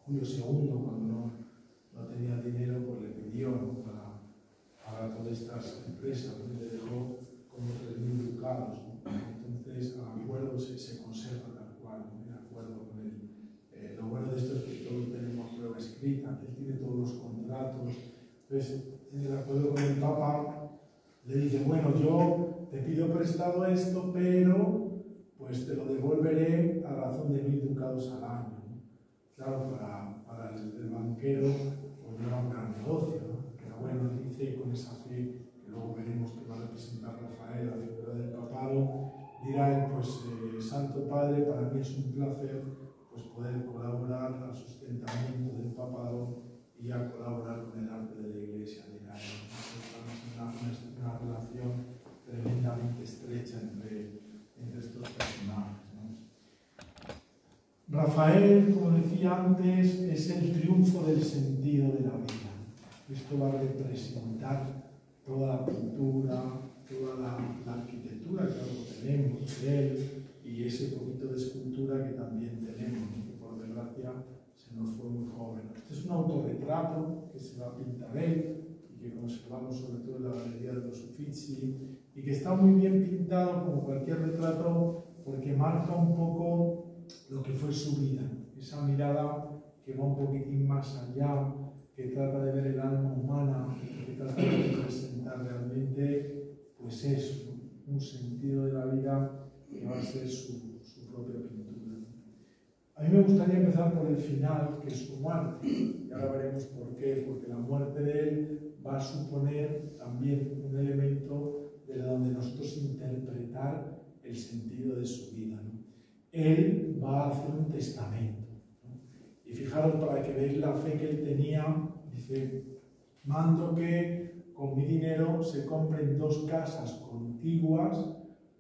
Julio II, cuando no tenía dinero, pues le pidió, ¿no? para todas estas empresas, pues le dejó como 3.000 ducados, ¿no? Entonces, el acuerdo se conserva tal cual, ¿no? El acuerdo con él. Lo bueno de esto es que todos tenemos prueba escrita, él tiene todos los contratos. Entonces, en el acuerdo con el Papa, le dice, bueno, yo te pido prestado esto, pero pues te lo devolveré a razón de 1.000 ducados al año, ¿no? Claro, para el banquero, pues no era un gran negocio, ¿no? Pero bueno, él dice con esa fe, que luego veremos que va a representar Rafael, la figura del papado, dirá él, pues, Santo Padre, para mí es un placer pues, poder colaborar al sustentamiento del papado y a colaborar con el arte de la Iglesia, dirá él. Entonces, una relación tremendamente estrecha entre estos personajes, ¿no? Rafael, como decía antes, es el triunfo del sentido de la vida. Esto va a representar toda la pintura, toda la arquitectura que algo tenemos de él, y ese poquito de escultura que también tenemos, que por desgracia se nos fue muy joven. Este es un autorretrato que se va a pintar él y que conservamos sobre todo en la Galería de los Uffizi, y que está muy bien pintado como cualquier retrato porque marca un poco lo que fue su vida, esa mirada que va un poquitín más allá, que trata de ver el alma humana, que trata de representar realmente, pues eso, un sentido de la vida que va a ser su propia pintura. A mí me gustaría empezar por el final, que es su muerte, y ahora veremos por qué, porque la muerte de él va a suponer también un elemento de donde nosotros interpretar el sentido de su vida, ¿no? Él va a hacer un testamento, ¿no? Y fijaros, para que veáis la fe que él tenía, dice, mando que con mi dinero se compren 2 casas contiguas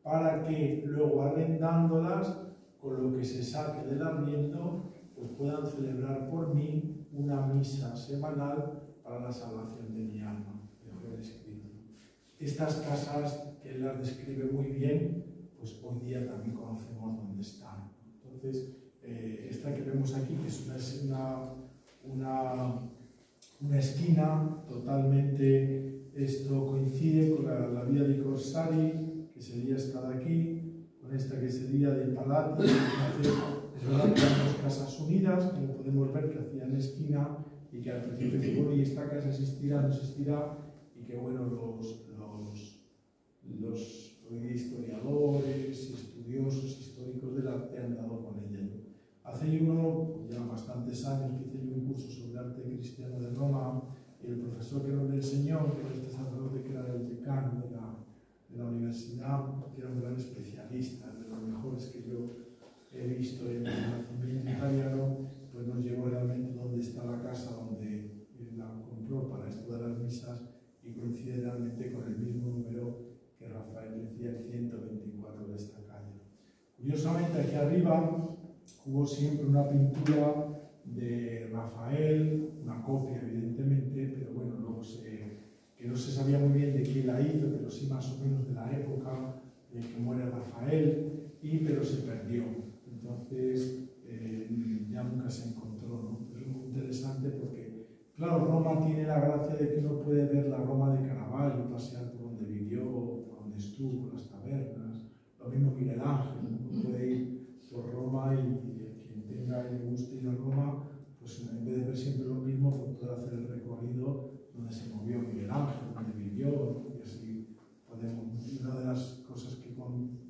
para que luego arrendándolas, con lo que se saque del arriendo, pues puedan celebrar por mí una misa semanal para la salvación de mi alma. Dejó el escrito. Estas casas, que él las describe muy bien, pues hoy día también conocemos dónde están. Entonces, esta que vemos aquí, que es una esquina totalmente, esto coincide con la vía di Corsari, que sería esta de aquí, con esta que sería de Palati. Entonces, es verdad que eran 2 casas unidas, como podemos ver que hacían esquina, y que al principio dice, bueno, y esta casa existirá, no existirá, y que bueno, los historiadores, estudiosos, históricos del arte han dado con ella. Hace ya bastantes años que hice yo un curso sobre arte cristiano de Roma, y el profesor que nos lo enseñó, que era este sacerdote que era el decano de la universidad, que era un gran especialista, de los mejores que yo he visto en el Renacimiento italiano, pues nos llevó realmente donde está la casa donde la compró para esto de las misas, y coincide realmente con el mismo número que Rafael decía, el 124 de esta calle. Curiosamente, aquí arriba hubo siempre una pintura de Rafael, una copia evidentemente, pero bueno, luego que no se sabía muy bien de quién la hizo, pero sí más o menos de la época en que muere Rafael, pero se perdió. Entonces ya nunca se encontró, ¿no? Es muy interesante porque, claro, Roma tiene la gracia de que uno puede ver la Roma de Caravaggio, pasear por donde vivió, por donde estuvo, las tabernas, lo mismo Miguel Ángel, uno puede ir por Roma y quien tenga y le guste ir a Roma, pues en vez de ver siempre lo mismo, pues puede hacer el recorrido donde se movió Miguel Ángel, donde vivió, ¿no? Y así podemos. Una de las cosas que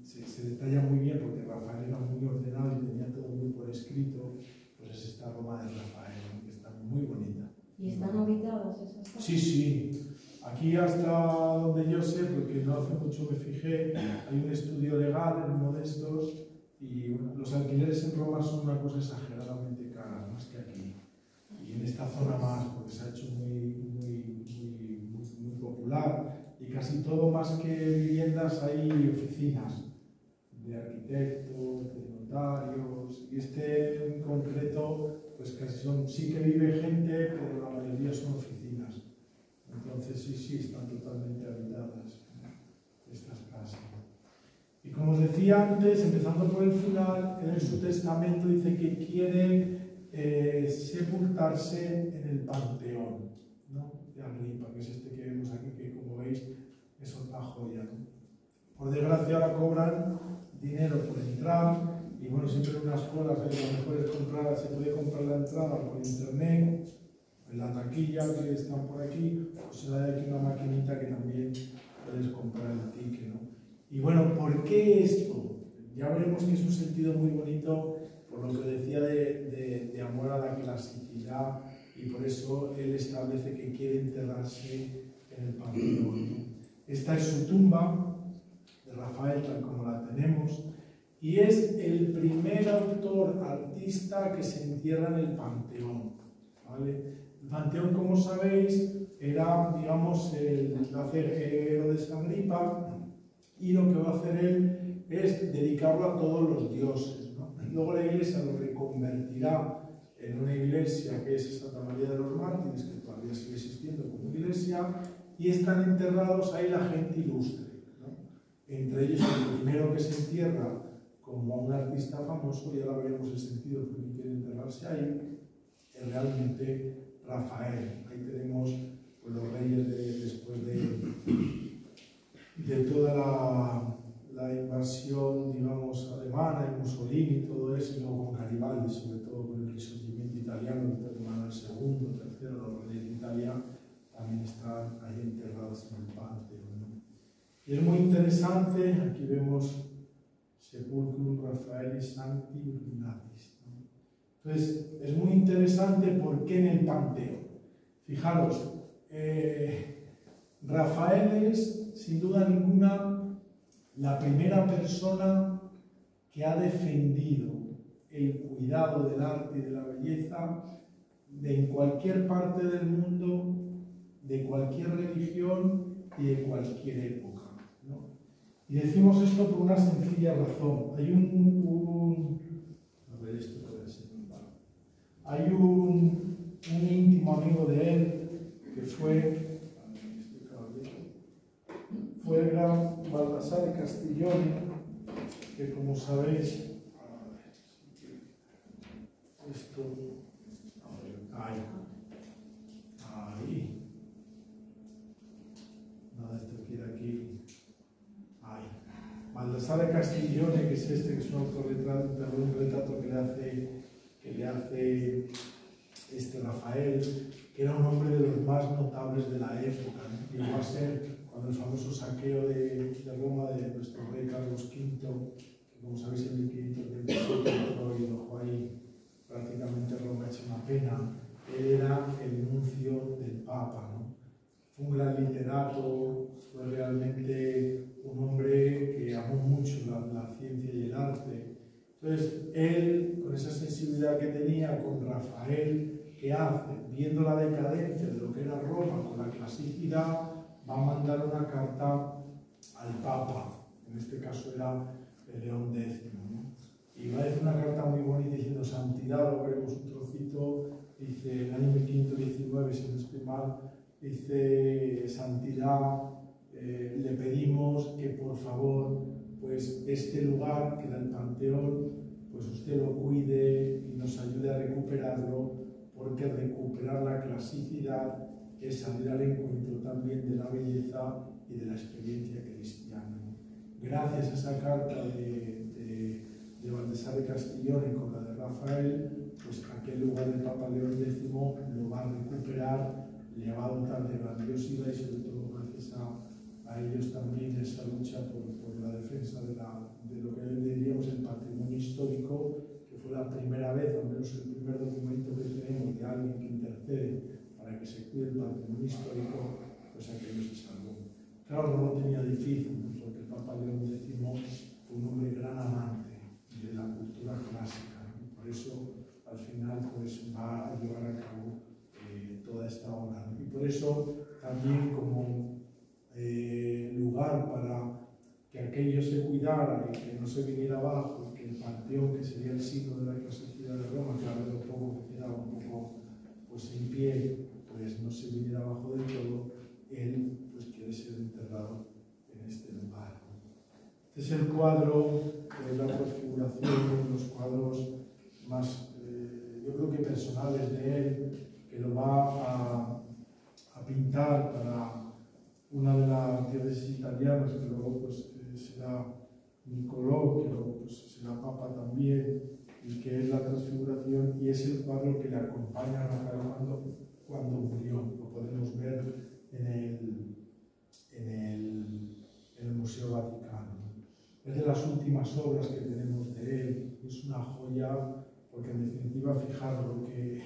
se detalla muy bien, porque Rafael era muy ordenado y tenía todo muy por escrito, pues es esta Roma de Rafael, ¿no? Que está muy bonita. ¿Y están habitadas esas casas? Sí, sí. Aquí hasta donde yo sé, porque no hace mucho me fijé, hay un estudio legal en uno de estos, y bueno, los alquileres en Roma son una cosa exageradamente cara, más que aquí. Y en esta zona más, porque se ha hecho muy popular, y casi todo más que viviendas hay oficinas de arquitectos, de notarios, y este en concreto, pues casi sí que vive gente, pero la mayoría son oficinas. Entonces sí, están totalmente habitadas estas casas. Y como os decía antes, empezando por el final, en su testamento dice que quiere sepultarse en el Panteón, ¿no? De Agripa, que es este que vemos aquí, que como veis es otra joya, ¿no? Por desgracia ahora cobran dinero por entrar, y bueno, siempre en unas colas lo mejor es comprar, se puede comprar la entrada por internet, en la taquilla que están por aquí, o sea, hay aquí una maquinita que también puedes comprar el ticket, ¿no? Y bueno, ¿por qué esto? Ya veremos que es un sentido muy bonito, por lo que decía de amor a la clasicidad, y por eso él establece que quiere enterrarse en el Panteón, ¿no? Esta es su tumba de Rafael, tal como la tenemos, y es el primer autor artista que se entierra en el Panteón, ¿vale? El Panteón, como sabéis, era, digamos, el Herodes Agripa, y lo que va a hacer él es dedicarlo a todos los dioses, ¿no? Luego la iglesia lo reconvertirá en una iglesia que es Santa María de los Mártires, que todavía sigue existiendo como iglesia, y están enterrados ahí la gente ilustre, ¿no? Entre ellos el primero que se entierra como un artista famoso, y ahora veremos el sentido por qué quiere enterrarse ahí, es realmente Rafael. Ahí tenemos pues, los reyes después de toda la invasión, digamos, alemana, y Mussolini y todo eso, y luego con Garibaldi, sobre todo con el risorgimento italiano, con Manuel II, III, los reyes de Italia, también están ahí enterrados en el Panteón, ¿no? Y es muy interesante, aquí vemos Sepulcrum Rafaeli Sancti Urminatis, ¿no? Entonces, es muy interesante porque en el Panteón, fijaros, Rafael es, sin duda ninguna, la primera persona que ha defendido el cuidado del arte y de la belleza en cualquier parte del mundo, de cualquier religión y de cualquier época, ¿no? Y decimos esto por una sencilla razón. Hay a ver, esto puede ser hay un íntimo amigo de él que fue el gran Baldassare Castiglioni, que como sabéis, esto, ahí, nada, esto quiere aquí, ahí, Baldassare Castiglioni, que es este, que es un autorretrato, un retrato que le hace Rafael, que era un hombre de los más notables de la época, ¿no? Llegó a ser, cuando el famoso saqueo de Roma de nuestro rey Carlos V, que Como sabéis, en 1527 entró y dejó ahí prácticamente Roma hecha una pena. Él era el nuncio del Papa, ¿no? Fue un gran literato, fue realmente un hombre que amó mucho la ciencia y el arte. Entonces, él, con esa sensibilidad que tenía con Rafael, ¿qué hace? Viendo la decadencia de lo que era Roma con la clasicidad, va a mandar una carta al Papa, en este caso era León X, ¿no? Y va a decir una carta muy bonita diciendo santidad, lo veremos un trocito, dice, en el año 1519, si no estoy mal, dice, santidad, le pedimos que por favor, pues este lugar, que era el Panteón, pues usted lo cuide y nos ayude a recuperarlo, porque recuperar la clasicidad es salir al encuentro también de la belleza y de la experiencia cristiana. Gracias a esa carta de Baltasar de Castellón y con la de Rafael, pues aquel lugar del Papa León X lo va a recuperar, le va a dotar de grandiosidad y sobre todo gracias a ellos también esa lucha por la defensa de lo que hoy diríamos el patrimonio histórico, que fue la primera vez, al menos el primer documento que tenemos de alguien que intercede para que se cuide el patrimonio histórico, pues aquello se salvó. Claro, no lo tenía difícil, porque el Papa León X fue un hombre gran amante de la cultura clásica, ¿no? Por eso al final pues, va a llevar a cabo toda esta obra, ¿no? Y por eso también como lugar para que aquello se cuidara y que no se viniera abajo, que el Panteón, que sería el signo de la clasicidad de Roma, que ahora lo poco que quedaba un poco pues, en pie, pues no se viniera abajo del todo, él pues, quiere ser enterrado en este lugar. Este es el cuadro de la transfiguración, los cuadros más, yo creo que personales de él, que lo va a pintar para una de las diócesis italianas, que luego pues, será Nicolò, que luego pues, será Papa también, y que es la transfiguración, y es el cuadro que le acompaña a Rafael cuando murió. Lo podemos ver en el Museo Vaticano. Es de las últimas obras que tenemos de él, es una joya, porque en definitiva, fijaros, lo que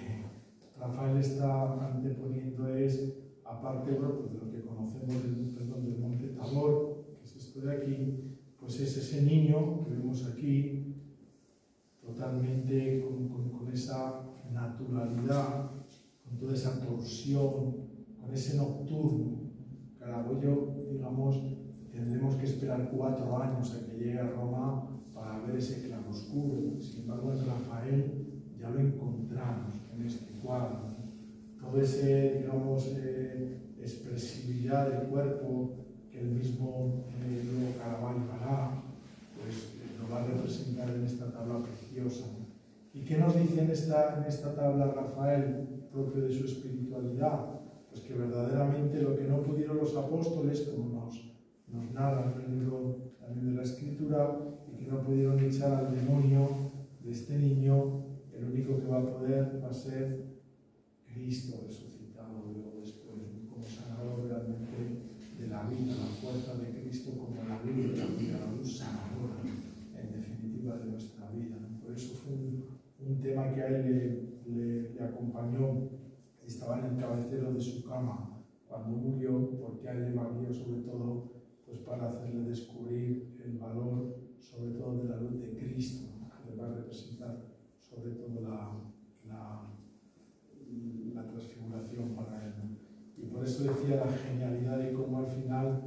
Rafael está anteponiendo es, aparte bueno, pues de lo que conocemos del Monte Tabor, que es esto de aquí, pues es ese niño que vemos aquí, totalmente con esa naturalidad, con toda esa torsión, con ese nocturno. Caravaggio, digamos, tendremos que esperar 4 años a que llegue a Roma para ver ese claroscuro. Sin embargo, en Rafael ya lo encontramos en este cuadro. Todo ese, digamos, expresividad del cuerpo que el mismo luego Caravaggio hará, pues lo va a representar en esta tabla preciosa. ¿Y qué nos dice en esta tabla Rafael, propio de su espiritualidad? Pues que verdaderamente lo que no pudieron los apóstoles, como nos narra en el libro también de la Escritura, y que no pudieron echar al demonio de este niño, el único que va a poder va a ser Cristo resucitado luego después, como sanador realmente de la vida, la fuerza de Cristo como la luz de la vida, la luz sanadora, en definitiva, de nuestra vida. Por eso fue un tema que a él le acompañó, estaba en el cabecero de su cama cuando murió, porque a él le valió sobre todo pues, para hacerle descubrir el valor, sobre todo de la luz de Cristo, que le va a representar sobre todo la transfiguración para él. Y por eso decía la genialidad de cómo al final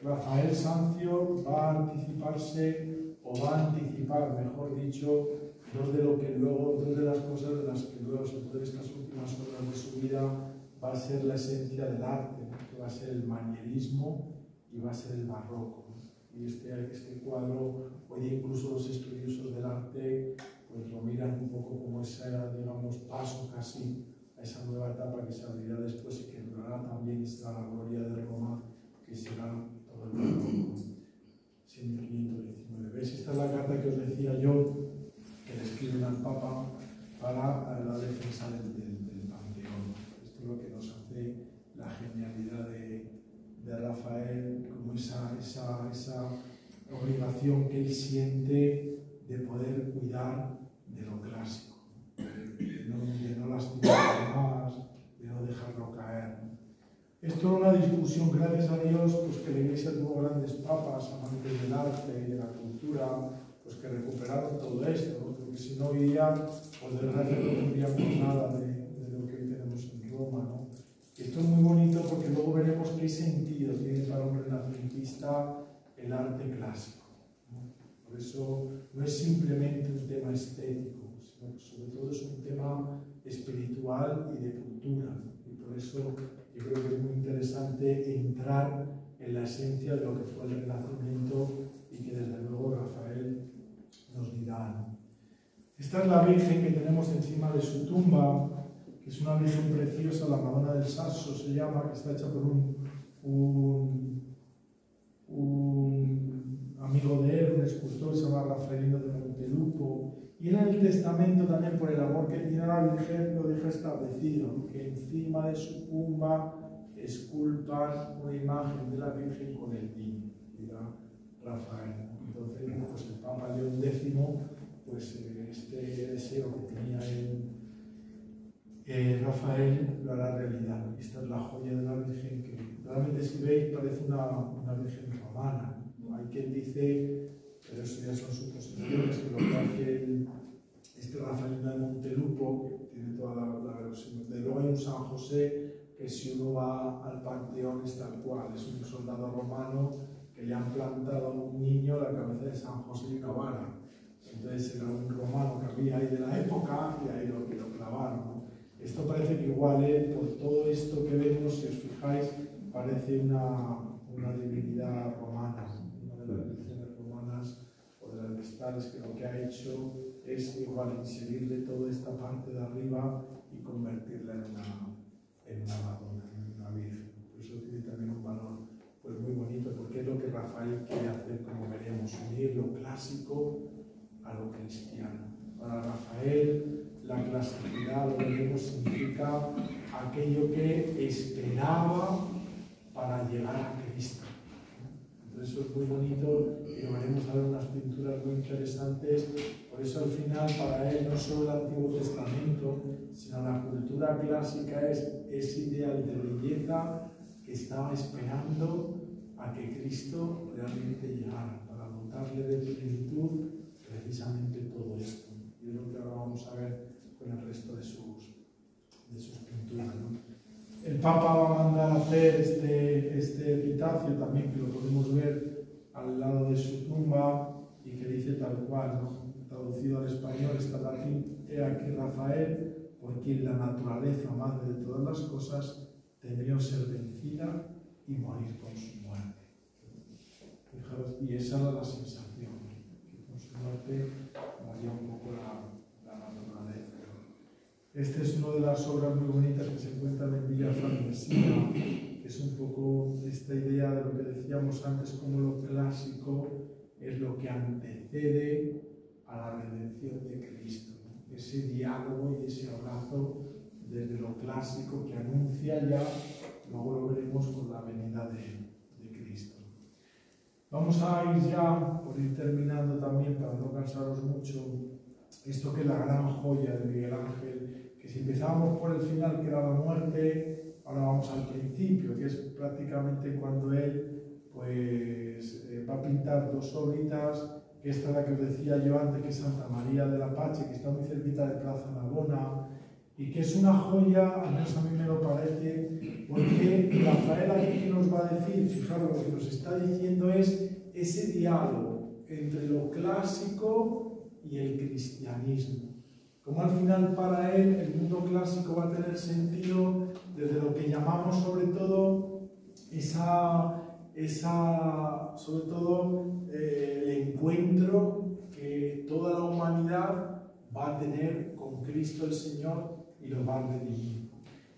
Rafael Sanzio va a anticiparse, o va a anticipar, mejor dicho, dos de las cosas de las que luego, sobre todo estas últimas horas de su vida, va a ser la esencia del arte, ¿no? Que va a ser el manierismo y va a ser el barroco, ¿no? Y este cuadro, hoy incluso los estudiosos del arte pues lo miran un poco como ese, digamos, paso casi a esa nueva etapa que se abrirá después y que durará también y será la gloria de Roma, que será todo el barroco, 1519. ¿Ves? Esta es la carta que os decía yo, que le escriben al Papa para la defensa del Panteón. Esto es lo que nos hace la genialidad de Rafael, como esa obligación que él siente de poder cuidar de lo clásico, de no lastimar más, de no dejarlo caer. Esto era una discusión, gracias a Dios, pues que la Iglesia tuvo grandes papas, amantes del arte y de la cultura, pues que recuperaron todo esto, ¿no? Porque si no hoy día, pues desgracia no tendríamos nada de lo que hoy tenemos en Roma, ¿no? Esto es muy bonito porque luego veremos qué sentido tiene para un renacentista el arte clásico, ¿no? Por eso no es simplemente un tema estético, sino que sobre todo es un tema espiritual y de cultura, ¿no? Y por eso yo creo que es muy interesante entrar en la esencia de lo que fue el Renacimiento y que desde luego Rafael nos dirá, ¿no? Esta es la Virgen que tenemos encima de su tumba, que es una Virgen preciosa, la Madonna del Sasso se llama, que está hecha por un amigo de él, un escultor que se llama Rafaelino de Montelupo. Y en el Testamento también, por el amor que tiene a la Virgen, lo deja establecido, ¿no? Que encima de su tumba esculpan una imagen de la Virgen con el niño, dirá Rafael. Entonces, pues el Papa León X, pues este deseo que tenía Rafael lo hará realidad. Esta es la joya de la Virgen que realmente, si veis, parece una Virgen romana. Hay quien dice, pero eso ya son suposiciones, que lo que hace este Rafaelino de Montelupo, que tiene toda la verosimilitud. Luego hay un San José que, si uno va al Panteón, es tal cual, es un soldado romano que le han plantado a un niño la cabeza de San José y una vara. Entonces era un romano que había ahí de la época y ahí lo clavaron, ¿no? Esto parece que igual, por todo esto que vemos, si os fijáis, parece una divinidad romana, una de las religiones romanas o de las vestales, que lo que ha hecho es igual inserirle toda esta parte de arriba y convertirla en una Madonna, en una Virgen. Por eso tiene también un valor pues muy bonito, porque es lo que Rafael quiere hacer, como veremos, unir lo clásico a lo cristiano. Para Rafael, la clasicidad, lo que vemos, significa aquello que esperaba para llegar a Cristo. Entonces eso es muy bonito y lo veremos a ver unas pinturas muy interesantes. Por eso al final para él no solo el Antiguo Testamento, sino la cultura clásica es ese ideal de belleza que estaba esperando a que Cristo realmente llegara, para dotarle de plenitud precisamente todo esto. Y es lo que ahora vamos a ver con el resto de sus pinturas, ¿no? El Papa va a mandar a hacer este epitafio también, que lo podemos ver al lado de su tumba y que dice tal cual, ¿no? Traducido al español, está en latín: he aquí Rafael, por quien la naturaleza madre de todas las cosas debió ser vencida y morir con su muerte. Fijaros, y esa era la sensación, que con su muerte moría un poco la naturaleza. Esta es una de las obras muy bonitas que se encuentran en Villa Farnesina, que es un poco esta idea de lo que decíamos antes, como lo clásico es lo que antecede a la redención de Cristo, ¿no? Ese diálogo y ese abrazo desde lo clásico que anuncia ya, luego lo veremos con la venida de Cristo. Vamos a ir ya, por ir terminando también, para no cansaros mucho, esto que es la gran joya de Miguel Ángel, que si empezábamos por el final, que era la muerte, ahora vamos al principio, que es prácticamente cuando él pues, va a pintar dos obritas, que esta es la que os decía yo antes, que es Santa María de la Pache, que está muy cerquita de Plaza Navona, y que es una joya, al menos a mí me lo parece, porque Rafael aquí nos va a decir, fijaros, lo que nos está diciendo es ese diálogo entre lo clásico y el cristianismo. Como al final para él el mundo clásico va a tener sentido desde lo que llamamos sobre todo el encuentro que toda la humanidad va a tener con Cristo el Señor y lo va a redimir.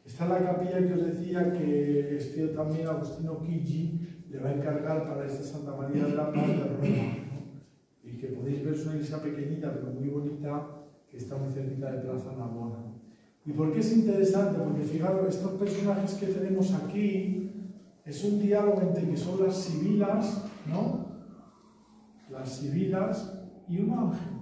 Esta es la capilla que os decía que también Agostino Chigi le va a encargar para esta Santa María de la Paz de Roma, ¿no? Y que podéis ver, es una iglesia pequeñita pero muy bonita, que está muy cerquita de Plaza Navona. ¿Y por qué es interesante? Porque fijaros, estos personajes que tenemos aquí es un diálogo entre que son las sibilas, ¿no? las sibilas y un ángel.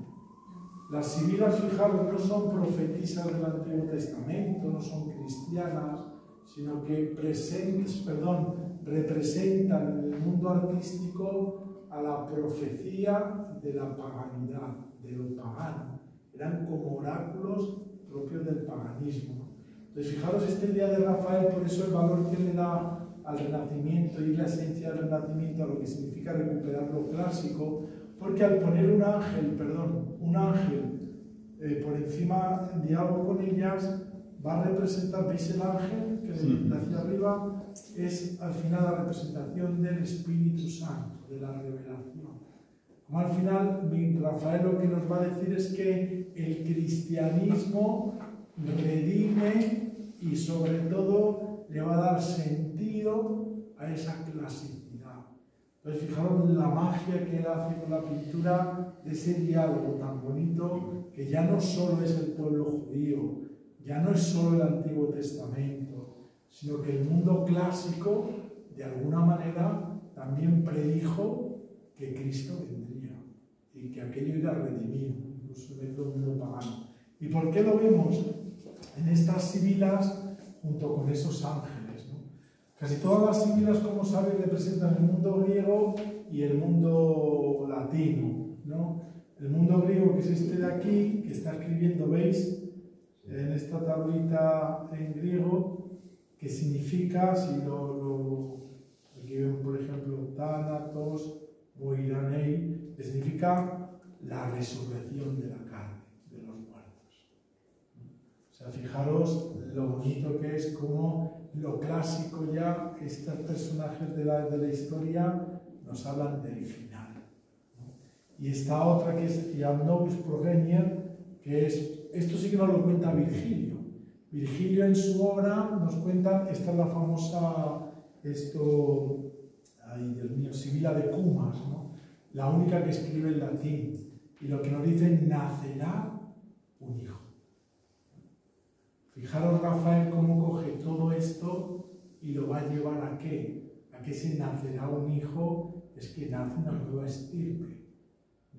Las sibilas, fijaros, no son profetisas del Antiguo Testamento, no son cristianas, sino que representan en el mundo artístico a la profecía de la paganidad, de lo pagano. Eran como oráculos propios del paganismo. Entonces, fijaros, este día de Rafael, por eso el valor que le da al Renacimiento y la esencia del Renacimiento a lo que significa recuperar lo clásico, porque al poner un ángel por encima de algo con ellas, va a representar, ¿veis el ángel que de hacia arriba? Es al final la representación del Espíritu Santo, de la revelación. Como al final, Rafael lo que nos va a decir es que el cristianismo redime y sobre todo le va a dar sentido a esa clasicidad. Entonces, fijaros la magia que él hace con la pintura de ese diálogo tan bonito, que ya no solo es el pueblo judío, ya no es solo el Antiguo Testamento, sino que el mundo clásico, de alguna manera, también predijo que Cristo vendría y que aquello iba a redimir, incluso dentro del mundo pagano. ¿Y por qué lo vemos en estas sibilas junto con esos ángeles, ¿no? Casi todas las sibilas, como sabéis, representan el mundo griego y el mundo latino, ¿no? El mundo griego, que es este de aquí, que está escribiendo, ¿veis? En esta tablita en griego, que significa, si aquí vemos, por ejemplo, Thanatos, Moiranei, que significa la resurrección de la carne, de los muertos. O sea, fijaros lo bonito que es, como lo clásico ya, estos personajes de la historia nos hablan del final, ¿no? Y esta otra que es Iamnobis Progenier, que es, esto sí que nos lo cuenta Virgilio. Virgilio en su obra nos cuenta, esta es la famosa, ay Dios mío, Sibila de Cumas, ¿no? La única que escribe en latín. Y lo que nos dice, nacerá un hijo. Fijaros, Rafael, cómo coge todo esto y lo va a llevar a qué. A que si nacerá un hijo, es que nace una nueva estirpe.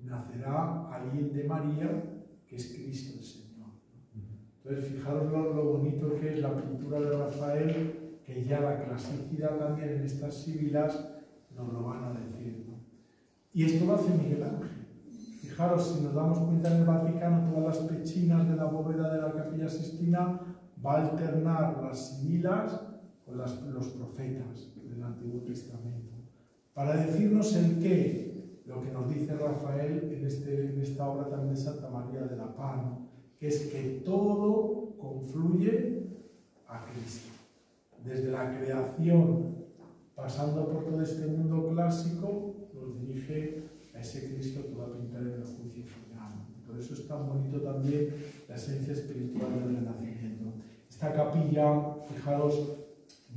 Nacerá alguien de María, que es Cristo el Señor. Entonces, fijaros lo bonito que es la pintura de Rafael, que ya la clasicidad también en estas sibilas nos lo van a decir, ¿no? Y esto lo hace Miguel Ángel. Fijaros, si nos damos cuenta en el Vaticano, todas las pechinas de la bóveda de la Capilla Sixtina va a alternar las sibilas con los profetas del Antiguo Testamento, para decirnos el qué, lo que nos dice Rafael en esta obra también de Santa María de la Paz, ¿no? Que es que todo confluye a Cristo. Desde la creación, pasando por todo este mundo clásico, nos dirige a ese Cristo que va a pintar en el juicio final. Por eso es tan bonito también la esencia espiritual del Renacimiento. Esta capilla, fijaros,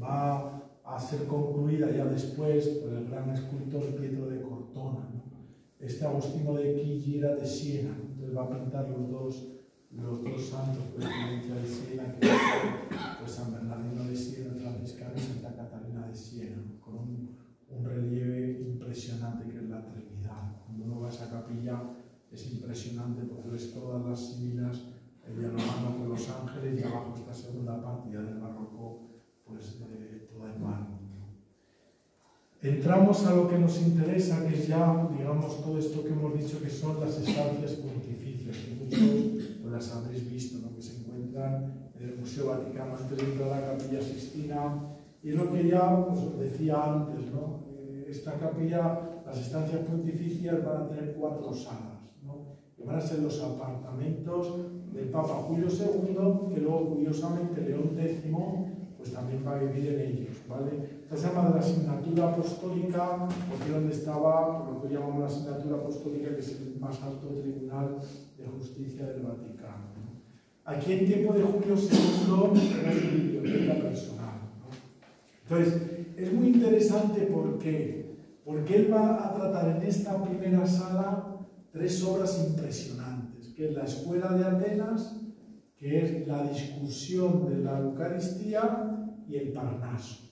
va a ser concluida ya después por el gran escultor Pietro de Cortona, ¿no? Este Agostino de Chigi era de Siena, entonces va a pintar los dos santos por excelencia de Siena, que es pues, San Bernardino de Siena, el franciscano, y Santa Catalina de Siena, ¿no? Con un relieve impresionante que es la Trinidad. Cuando uno va a esa capilla es impresionante porque ves todas las sibilas dialogando con los ángeles, y abajo esta segunda parte ya del barroco, pues toda en mármol. Entramos a lo que nos interesa, que es ya, digamos, todo esto que hemos dicho, que son las estancias pontificias, que muchos pues, las habréis visto, ¿no? Que se encuentran en el Museo Vaticano antes de entrar a la Capilla Sixtina, y es lo que ya pues, os decía antes, ¿no? Esta capilla, las estancias pontificias van a tener 4 salas, ¿no? Que van a ser los apartamentos del Papa Julio II, que luego, curiosamente, León X pues también va a vivir en ellos, ¿vale? Esta se llama de la asignatura apostólica, porque es donde estaba, por lo que llamamos la asignatura apostólica, que es el más alto tribunal de justicia del Vaticano, ¿no? Aquí en tiempo de Julio II era su biblioteca personal, ¿no? Entonces, es muy interesante porque él va a tratar en esta primera sala 3 obras impresionantes, que es la Escuela de Atenas, que es la discusión de la Eucaristía, y el Parnaso.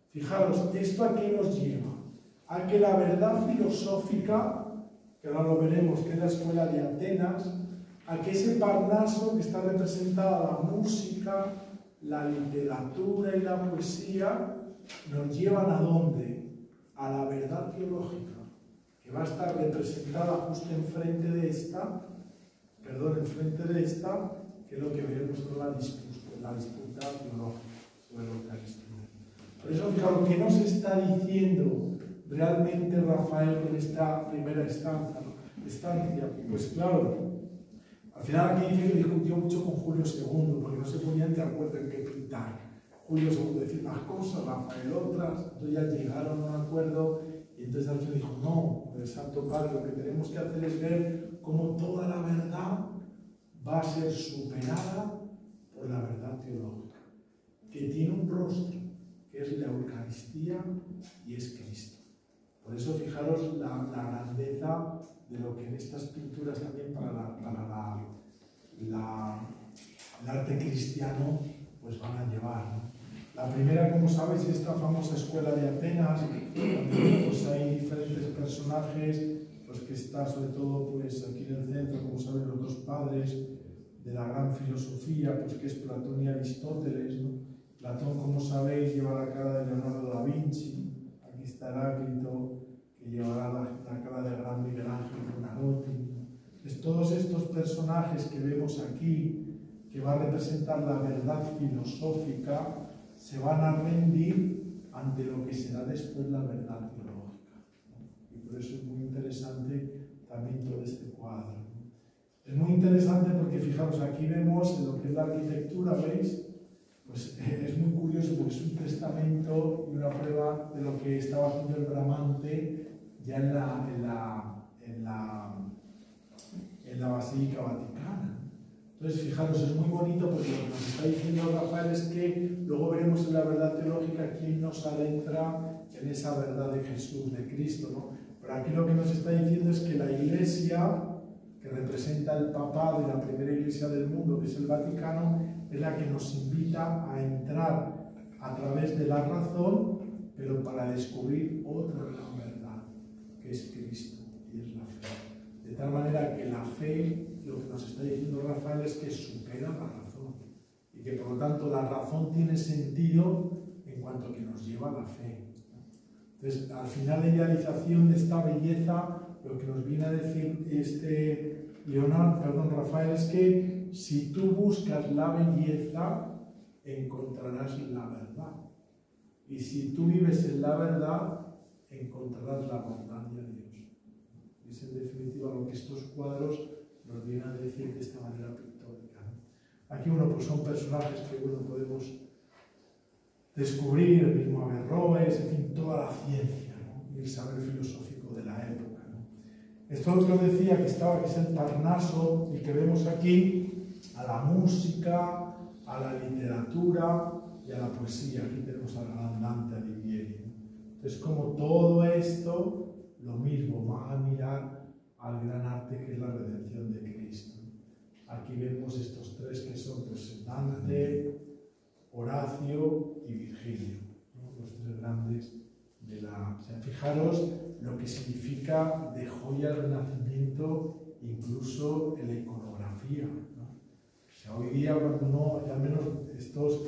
Fijaros, ¿esto a qué nos lleva? a que la verdad filosófica, que ahora lo veremos, que es la escuela de Atenas, a que ese Parnaso que está representada la música, la literatura y la poesía, nos llevan ¿a dónde? A la verdad teológica, que va a estar representada justo enfrente de esta, que es lo que veremos con la disputa teológica sobre la Eucaristía. Por eso, fijaros, ¿qué nos está diciendo realmente Rafael en esta primera estancia? Pues claro, al final aquí dice que discutió mucho con Julio II, porque no se ponían de acuerdo en qué pintar. Julio II decía unas cosas, Rafael otras, entonces ya llegaron a un acuerdo, y entonces al final dijo, no, el Santo Padre, lo que tenemos que hacer es ver cómo toda la verdad va a ser superada por la verdad teológica, que tiene un rostro, que es la Eucaristía y es Cristo. Por eso fijaros la grandeza de lo que en estas pinturas también para el arte cristiano pues van a llevar, ¿no? La primera, como sabéis, es esta famosa escuela de Atenas, donde pues, hay diferentes personajes, pues que está sobre todo pues, aquí en el centro, como saben, los dos padres de la gran filosofía, pues que es Platón y Aristóteles, ¿no? Platón, como sabéis, lleva la cara de Leonardo da Vinci, aquí está Heráclito, que llevará la cara del gran Miguel Ángel Buonarroti. Pues todos estos personajes que vemos aquí, que va a representar la verdad filosófica, se van a rendir ante lo que será después la verdad teológica, ¿no? Y por eso es muy interesante también todo este cuadro, ¿no? Es muy interesante porque, fijaros, aquí vemos en lo que es la arquitectura, ¿veis? Pues es muy curioso porque es un testamento y una prueba de lo que estaba haciendo el Bramante ya en la Basílica Vaticana. Entonces, fijaros, es muy bonito porque lo que nos está diciendo Rafael es que luego veremos en la verdad teológica quién nos adentra en esa verdad de Jesús, de Cristo, ¿no? Pero aquí lo que nos está diciendo es que la Iglesia, que representa el Papa de la primera Iglesia del mundo, que es el Vaticano, es la que nos invita a entrar a través de la razón, pero para descubrir otra gran verdad, que es Cristo y es la fe. De tal manera que la fe, lo que nos está diciendo Rafael es que supera la razón y que por lo tanto la razón tiene sentido en cuanto que nos lleva a la fe. Entonces, al final la idealización de esta belleza, lo que nos viene a decir Rafael, es que si tú buscas la belleza, encontrarás la verdad. Y si tú vives en la verdad, encontrarás la bondad de Dios. Es en definitiva lo que estos cuadros nos vienen a decir de esta manera pictórica, ¿no? Aquí, bueno, pues son personajes que, bueno, podemos descubrir, el mismo Averroes, en fin, toda la ciencia, ¿no? Y el saber filosófico de la época, ¿no? Esto es lo que os decía que es el Parnaso, y que vemos aquí a la música, a la literatura y a la poesía. Aquí tenemos al gran Dante Alighieri, ¿no? Entonces, como todo esto, lo mismo, va a mirar al gran arte que es la redención de Cristo. Aquí vemos estos tres que son pues, Dante, Horacio y Virgilio, ¿no? Los tres grandes de la... O sea, fijaros lo que significa de joya el Renacimiento, incluso en la iconografía, ¿no? O sea, hoy día cuando uno, al menos estos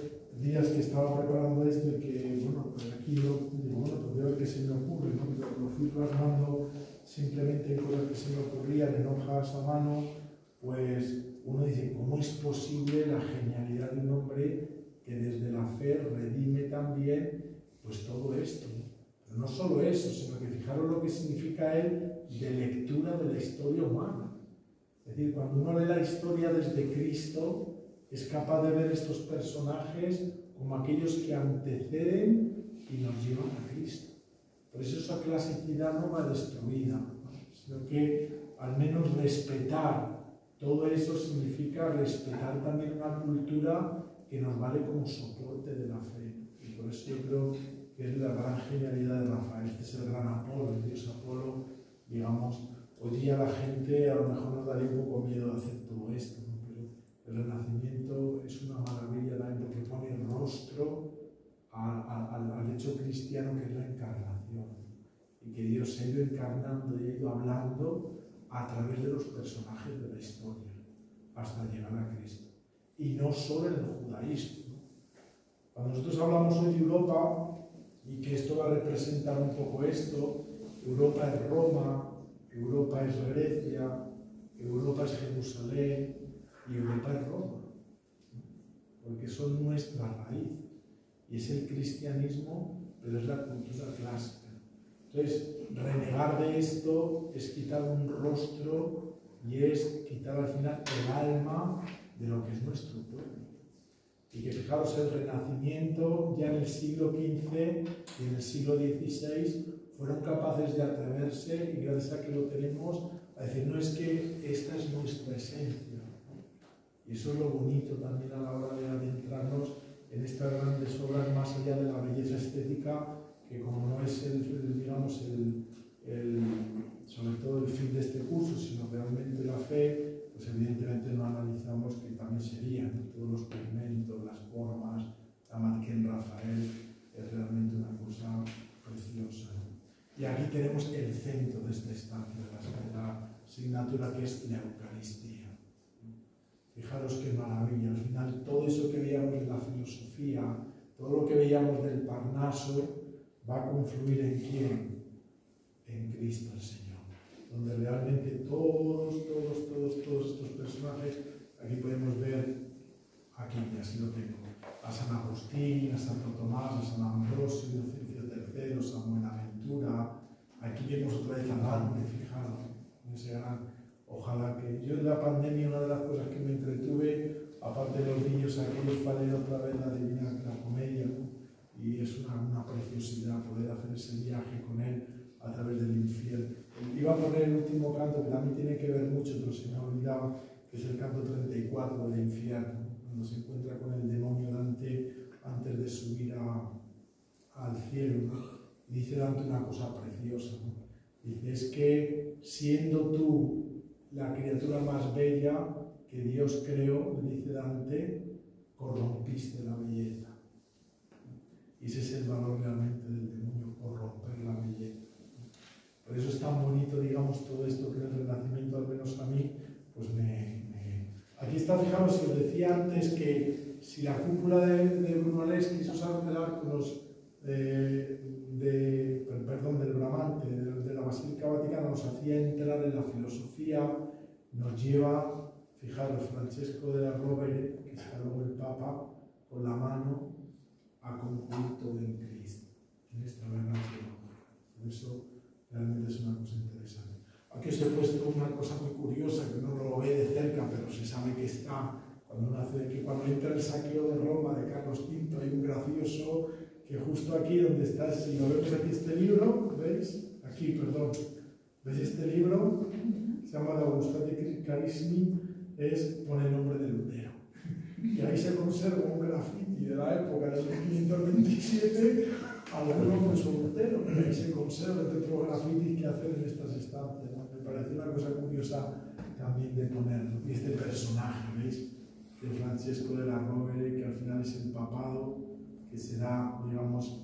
días que estaba preparando esto y que, bueno, pues aquí digo, bueno, pues veo que se me ocurre, ¿no? Pero lo fui plasmando simplemente cosas que se me ocurrían en hojas a mano, pues uno dice, ¿cómo es posible la genialidad de un hombre que desde la fe redime también pues todo esto, ¿no? Pero no solo eso, sino que fijaros lo que significa él de lectura de la historia humana. Es decir, cuando uno lee la historia desde Cristo, es capaz de ver estos personajes como aquellos que anteceden y nos llevan a Cristo. Por eso esa clasicidad no va destruida, ¿no? Sino que al menos respetar todo eso significa respetar también una cultura que nos vale como soporte de la fe. Y por eso yo creo que es la gran genialidad de Rafael. Este es el gran Apolo, el dios Apolo, digamos. Hoy día la gente a lo mejor nos daría un poco miedo de hacer todo esto, ¿no? Pero el Renacimiento es una maravilla también porque pone rostro al hecho cristiano que es la encarnación. y que Dios se ha ido encarnando y ha ido hablando a través de los personajes de la historia hasta llegar a Cristo. Y no solo en el judaísmo, ¿no? Cuando nosotros hablamos hoy de Europa, y que esto va a representar un poco esto, Europa es Roma, Europa es Grecia, Europa es Jerusalén y Europa es Roma, porque son nuestra raíz y es el cristianismo, pero es la cultura clásica. Entonces, renegar de esto es quitar un rostro y es quitar al final el alma de lo que es nuestro pueblo. Y que fijaros, el Renacimiento ya en el siglo XV y en el siglo XVI fueron capaces de atreverse, y gracias a que lo tenemos, a decir, no, es que esta es nuestra esencia. Y eso es lo bonito también a la hora de adentrarnos en estas grandes obras, más allá de la belleza estética, que como no es digamos, sobre todo el fin de este curso, sino realmente la fe, pues evidentemente no analizamos que también serían, ¿no? Todos los pigmentos, las formas, la Madeleine Rafael, es realmente una cosa preciosa, ¿no? Y aquí tenemos el centro de esta estancia, de la asignatura, que es la Eucaristía. Fijaros qué maravilla, al final todo eso que veíamos de la filosofía, todo lo que veíamos del Parnaso, va a confluir ¿en quién? En Cristo el Señor, donde realmente todos estos personajes, aquí podemos ver, aquí así lo tengo, a San Agustín, a Santo Tomás, a San Ambrosio, Inocencio III, San Buenaventura, aquí vemos otra vez a Dante, fijaros, ese gran, ojalá que yo en la pandemia, una de las cosas que me entretuve, aparte de los niños aquellos, fue leer otra vez la Divina Comedia, ¿no? Y es una preciosidad poder hacer ese viaje con él a través del infierno. Iba a poner el último canto, que también tiene que ver mucho, pero se me ha olvidado, que es el canto 34 del infierno, cuando se encuentra con el demonio Dante antes de subir al cielo, ¿no? Y dice Dante una cosa preciosa, ¿no? Dice, es que siendo tú la criatura más bella que Dios creó, le dice Dante, corrompiste la belleza. Y ese es el valor realmente del demonio, corromper la belleza. Por eso es tan bonito, digamos, todo esto que en el Renacimiento, al menos a mí, pues Aquí está, fijaros, si os decía antes que si la cúpula de Brunelleschi, esos arcos del Bramante, de la Basílica Vaticana, nos hacía entrar en la filosofía, nos lleva, fijaros, Francesco de la Rovere, que está luego el Papa, con la mano, a concluir todo en Cristo, en esta verdad teológica. Por eso realmente es una cosa interesante. Aquí os he puesto una cosa muy curiosa, que uno no lo ve de cerca, pero se sabe que está, cuando entra el saqueo de Roma de Carlos V, hay un gracioso que justo aquí donde está, si lo vemos aquí este libro, ¿veis? Aquí, perdón, ¿veis este libro? Se llama De Augustate Carissimi, pone el nombre de Lutero. Y ahí se conserva un graffiti de la época del 1527, alguno con su Lutero, y ahí se conserva entre otros grafitis que hacen en estas estancias, ¿no? Me parece una cosa curiosa también de ponerlo. Y este personaje, ¿veis? De Francesco de la Rovere, que al final es el papado, que será, digamos,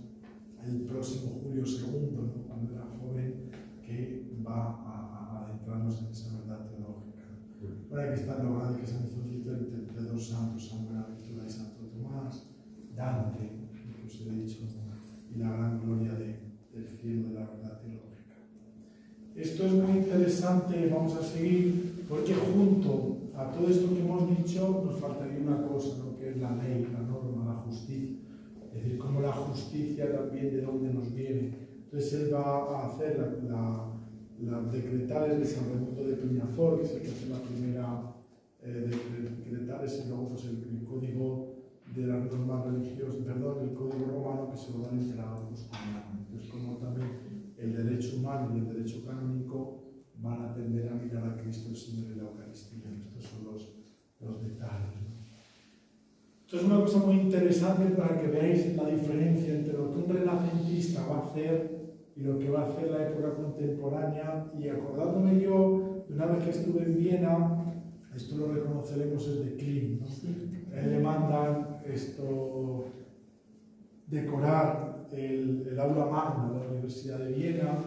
el próximo Julio II, ¿no? Cuando era joven, que va a adentrarnos en esa verdad teológica. Bueno, aquí están los grandes que se han hecho entre dos santos, San Buenaventura y Santo Tomás, Dante, que os he dicho, y la gran gloria del cielo de la verdad teológica. Esto es muy interesante, vamos a seguir, porque junto a todo esto que hemos dicho nos faltaría una cosa, ¿no? Que es la ley, la norma, la justicia. Es decir, cómo la justicia también de dónde nos viene. Entonces él va a hacer las decretales de San Raimundo de Peñafort, que es el que hace la primera decretales, y luego pues, el código de las normas religiosas, perdón, el código romano, que se lo dan entre la justiniano. Entonces, como también el derecho humano y el derecho canónico van a tender a mirar a Cristo el Señor en la Eucaristía. Estos son los detalles, ¿no? Esto es una cosa muy interesante para que veáis la diferencia entre lo que un renacentista va a hacer y lo que va a hacer la época contemporánea. Y acordándome yo, de una vez que estuve en Viena, esto lo reconoceremos, es de Klim, ¿no? Él le mandan decorar el aula magna de la Universidad de Viena,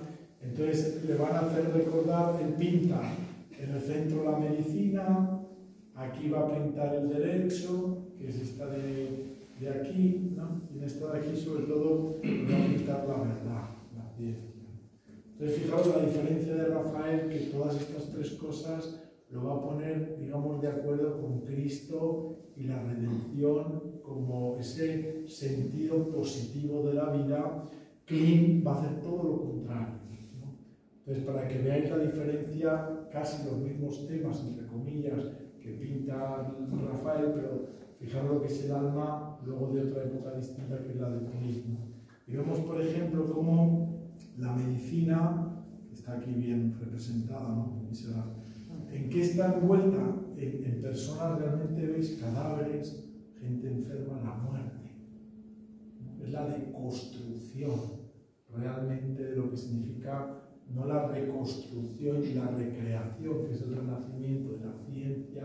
Entonces le van a hacer recordar, él pinta en el centro la medicina, aquí va a pintar el derecho, que es esta de aquí, ¿no? Y en esta de aquí sobre todo va a pintar la verdad, la ciencia. Entonces fijaos la diferencia de Rafael, que todas estas tres cosas lo va a poner, digamos, de acuerdo con Cristo y la redención como ese sentido positivo de la vida. Klimt va a hacer todo lo contrario, ¿no? Entonces, para que veáis la diferencia, casi los mismos temas, entre comillas, que pinta Rafael, pero fijaros lo que es el alma luego de otra época distinta que es la de Klimt, ¿no? Y vemos, por ejemplo, cómo la medicina, que está aquí bien representada, ¿no? ¿En qué está envuelta? En personas realmente, veis, cadáveres, gente enferma, la muerte. Es la deconstrucción realmente de lo que significa, no la reconstrucción y la recreación, que es el renacimiento de la ciencia,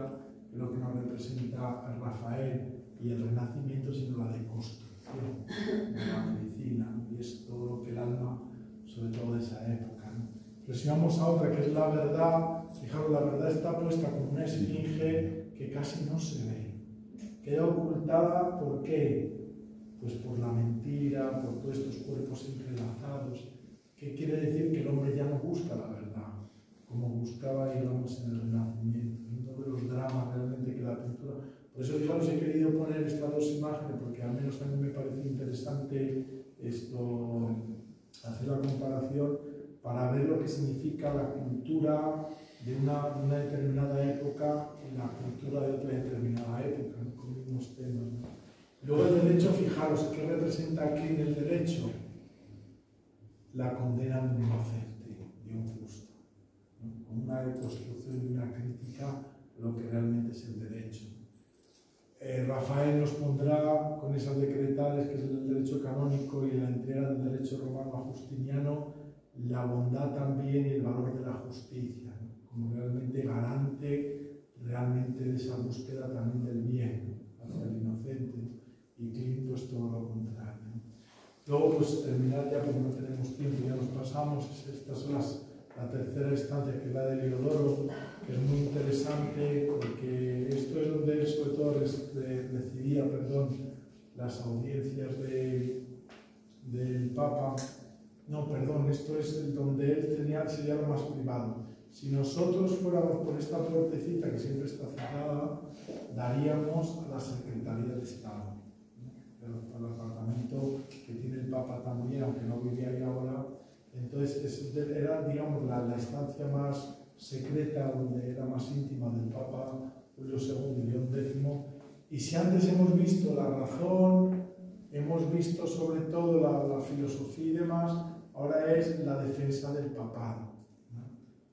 que es lo que nos representa a Rafael, y el renacimiento, sino la deconstrucción de la medicina, ¿no? Y es todo lo que el alma, sobre todo de esa época, ¿no? Pero si vamos a otra, que es la verdad, fijaros, la verdad está puesta como una esfinge que casi no se ve. Queda ocultada, ¿por qué? Pues por la mentira, por todos estos cuerpos entrelazados. ¿Qué quiere decir? Que el hombre ya no busca la verdad, como buscaba, digamos, en el Renacimiento. Uno de los dramas realmente que la pintura... Por eso, fijaros, he querido poner estas dos imágenes, porque al menos a mí me parece interesante esto, hacer la comparación, para ver lo que significa la cultura de una determinada época y la cultura de otra determinada época, ¿no? Con mismos temas, ¿no? Luego el derecho, fijaros, ¿qué representa aquí en el derecho? La condena de un inocente, de un justo, ¿no? Con una deconstrucción y una crítica a lo que realmente es el derecho. Rafael nos pondrá con esas decretales, que es el derecho canónico y la entrega del derecho romano a Justiniano, la bondad también y el valor de la justicia, ¿no? Como realmente garante realmente de esa búsqueda también del bien, ¿no? Hacia el inocente, ¿no? Y Klimt pues todo lo contrario, ¿no? Luego, pues terminar ya porque no tenemos tiempo, ya nos pasamos. Estas son la tercera instancia, que es la de Heliodoro, que es muy interesante porque esto es donde él sobre todo recibía las audiencias del Papa. No, perdón, esto es donde él sería lo más privado. Si nosotros fuéramos por esta puertecita que siempre está cerrada, daríamos a la Secretaría de Estado, ¿no? Al apartamento que tiene el Papa también, aunque no vivía ahí ahora. Entonces era, digamos, la estancia más secreta, donde era más íntima del Papa Julio II y León X. Y si antes hemos visto la razón, hemos visto sobre todo la filosofía y demás, ahora es la defensa del papado, ¿no?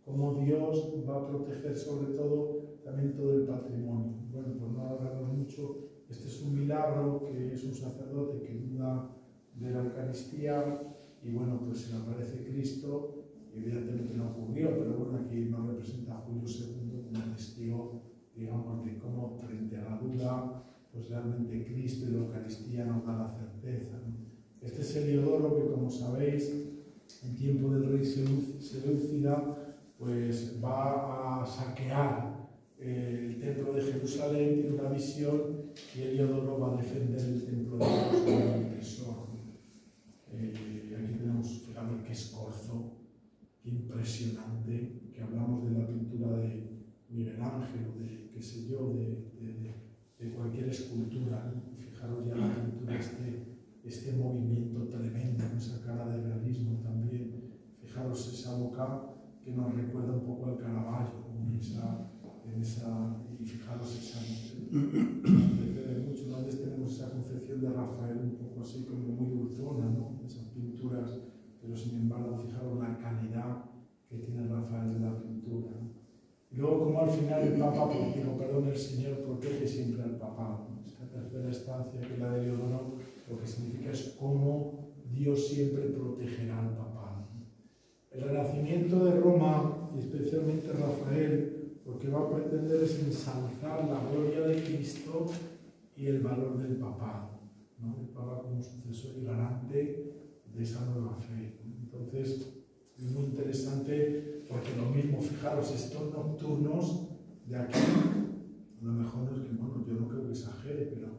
Cómo Dios va a proteger sobre todo también todo el patrimonio. Bueno, pues no alargarnos mucho, este es un milagro, que es un sacerdote que duda de la Eucaristía, y bueno, pues se le aparece Cristo, y evidentemente no ocurrió, pero bueno, aquí nos representa a Julio II como testigo, digamos, de cómo frente a la duda, pues realmente Cristo y la Eucaristía nos da la certeza, ¿no? Este es Heliodoro, que como sabéis, en tiempo del rey Seleucida, pues va a saquear el templo de Jerusalén, tiene una visión, y Heliodoro va a defender el templo de Jerusalén, el tesoro. Aquí tenemos, fijaros qué escorzo, qué impresionante, que hablamos de la pintura de Miguel Ángel, o de, qué sé yo, de cualquier escultura, ¿no? Fijaros ya la pintura, este movimiento tremendo, esa cara de realismo también. Fijaros esa boca que nos recuerda un poco al Caravaggio, ¿no? Y fijaros esa mucho, antes tenemos esa concepción de Rafael un poco así como muy dulzona, ¿no? Esas pinturas, pero sin embargo fijaros la calidad que tiene Rafael de la pintura, ¿no? Y luego como al final el Papa, el Señor protege siempre al Papa, ¿no? Esta tercera estancia, que es la de Heliodoro, lo que significa es cómo Dios siempre protegerá al Papa, ¿no? El Renacimiento de Roma, y especialmente Rafael, lo que va a pretender es ensalzar la gloria de Cristo y el valor del papado, ¿no? El Papa como sucesor y garante de esa nueva fe, ¿no? Entonces, Es muy interesante porque lo mismo, fijaros, estos nocturnos de aquí, a lo mejor no es que, bueno, yo no creo que exagere, pero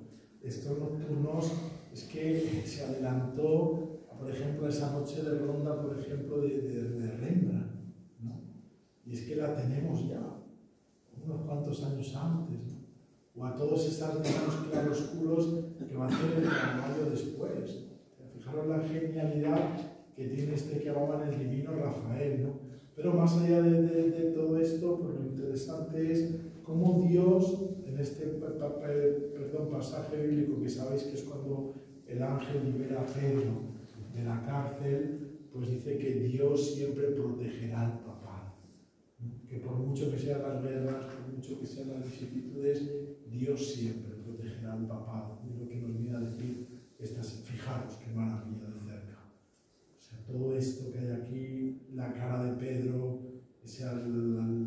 estos nocturnos es que se adelantó, por ejemplo, esa noche de ronda, por ejemplo, de Rembrandt, ¿no? Y es que la tenemos ya unos cuantos años antes, ¿no? O a todos estos, digamos, claroscuros que va a hacer el Caravaggio después. Fijaros la genialidad que tiene este que llaman el divino Rafael, ¿no? Pero más allá de todo esto, pues lo interesante es cómo Dios, en este pasaje bíblico, que sabéis que es cuando el ángel libera a Pedro de la cárcel, pues dice que Dios siempre protegerá al papado, ¿no? Que por mucho que sean las guerras, por mucho que sean las vicisitudes, Dios siempre protegerá al papado. Es lo que nos viene a decir fijaros qué maravilla de cerca. O sea, todo esto que hay aquí, la cara de Pedro,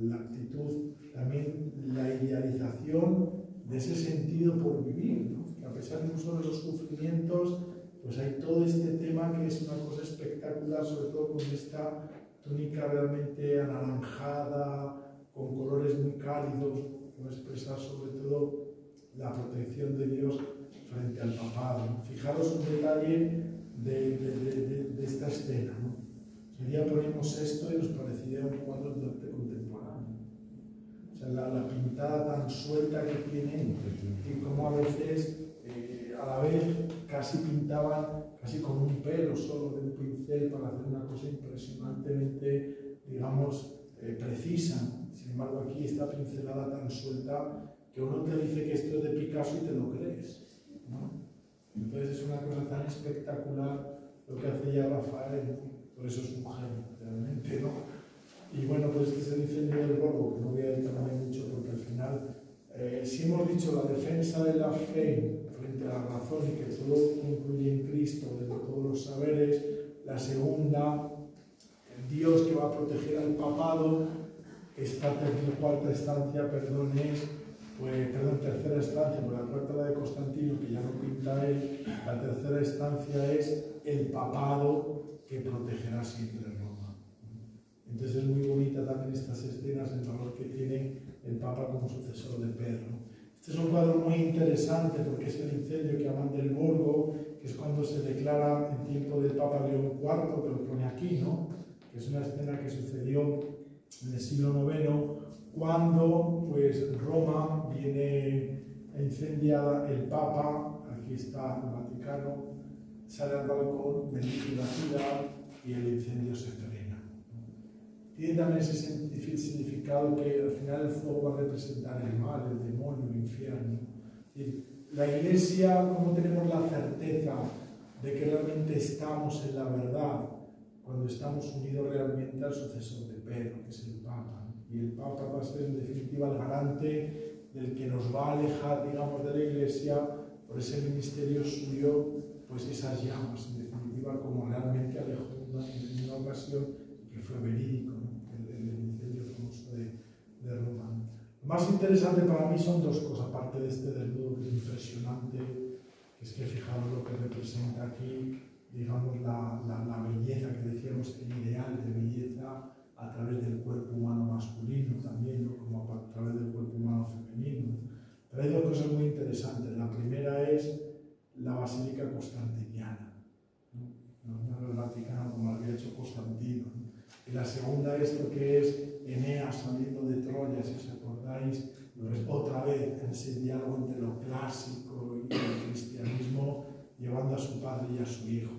la actitud, también la idealización de ese sentido por vivir, ¿no? Que a pesar incluso de los sufrimientos, pues hay todo este tema que es una cosa espectacular, sobre todo con esta túnica realmente anaranjada, con colores muy cálidos, que va a expresar sobre todo la protección de Dios frente al papado, ¿no? Fijaros un detalle de esta escena, ¿no? Un día ponemos esto y nos parecería un cuadro de arte contemporáneo. O sea, la pintada tan suelta que tiene, y como a veces, a la vez, casi pintaban casi con un pelo solo de un pincel para hacer una cosa impresionantemente, digamos, precisa. Sin embargo, aquí esta pincelada tan suelta que uno te dice que esto es de Picasso y te lo crees, ¿no? Entonces es una cosa tan espectacular lo que hace ya Rafael, ¿no? Por eso es un genio, realmente, ¿no? Y bueno, pues este es el incendio del Borgo, que no voy a detallar mucho porque al final, si hemos dicho la defensa de la fe frente a la razón y que todo concluye en Cristo desde todos los saberes, la segunda, Dios que va a proteger al papado, esta cuarta estancia, perdón, es, tercera estancia, por la cuarta la de Constantino, que ya no pinta él, la tercera estancia es el papado que protegerá siempre Roma. Entonces es muy bonita también estas escenas, el valor que tiene el Papa como sucesor de Pedro. Este es un cuadro muy interesante porque es el incendio que llaman del Borgo, que es cuando se declara en tiempo del Papa León IV, que lo pone aquí, ¿no? Que es una escena que sucedió en el siglo IX, cuando pues Roma viene incendiada, el Papa, aquí está el Vaticano, sale al balcón, bendice la ciudad y el incendio se frena. Tiene también ese significado que al final el fuego va a representar el mal, el demonio, el infierno. La Iglesia, ¿cómo tenemos la certeza de que realmente estamos en la verdad? Cuando estamos unidos realmente al sucesor de Pedro, que es el Papa. Y el Papa va a ser en definitiva el garante del que nos va a alejar, digamos, de la Iglesia por ese ministerio suyo, pues esas llamas, en definitiva, como realmente alejó en una ocasión, que fue verídico, ¿no? El incendio famoso de Roma. Lo más interesante para mí son dos cosas, aparte de este desnudo que es impresionante, que es que fijaros lo que representa aquí, digamos, la belleza que decíamos, el ideal de belleza a través del cuerpo humano masculino también, ¿no? Como a través del cuerpo humano femenino. Pero hay dos cosas muy interesantes. La primera es la Basílica Constantiniana, no el Vaticano como había hecho Constantino, ¿no? Y la segunda es lo que es Eneas saliendo de Troya, si os acordáis, pues otra vez en ese diálogo entre lo clásico y el cristianismo, llevando a su padre y a su hijo.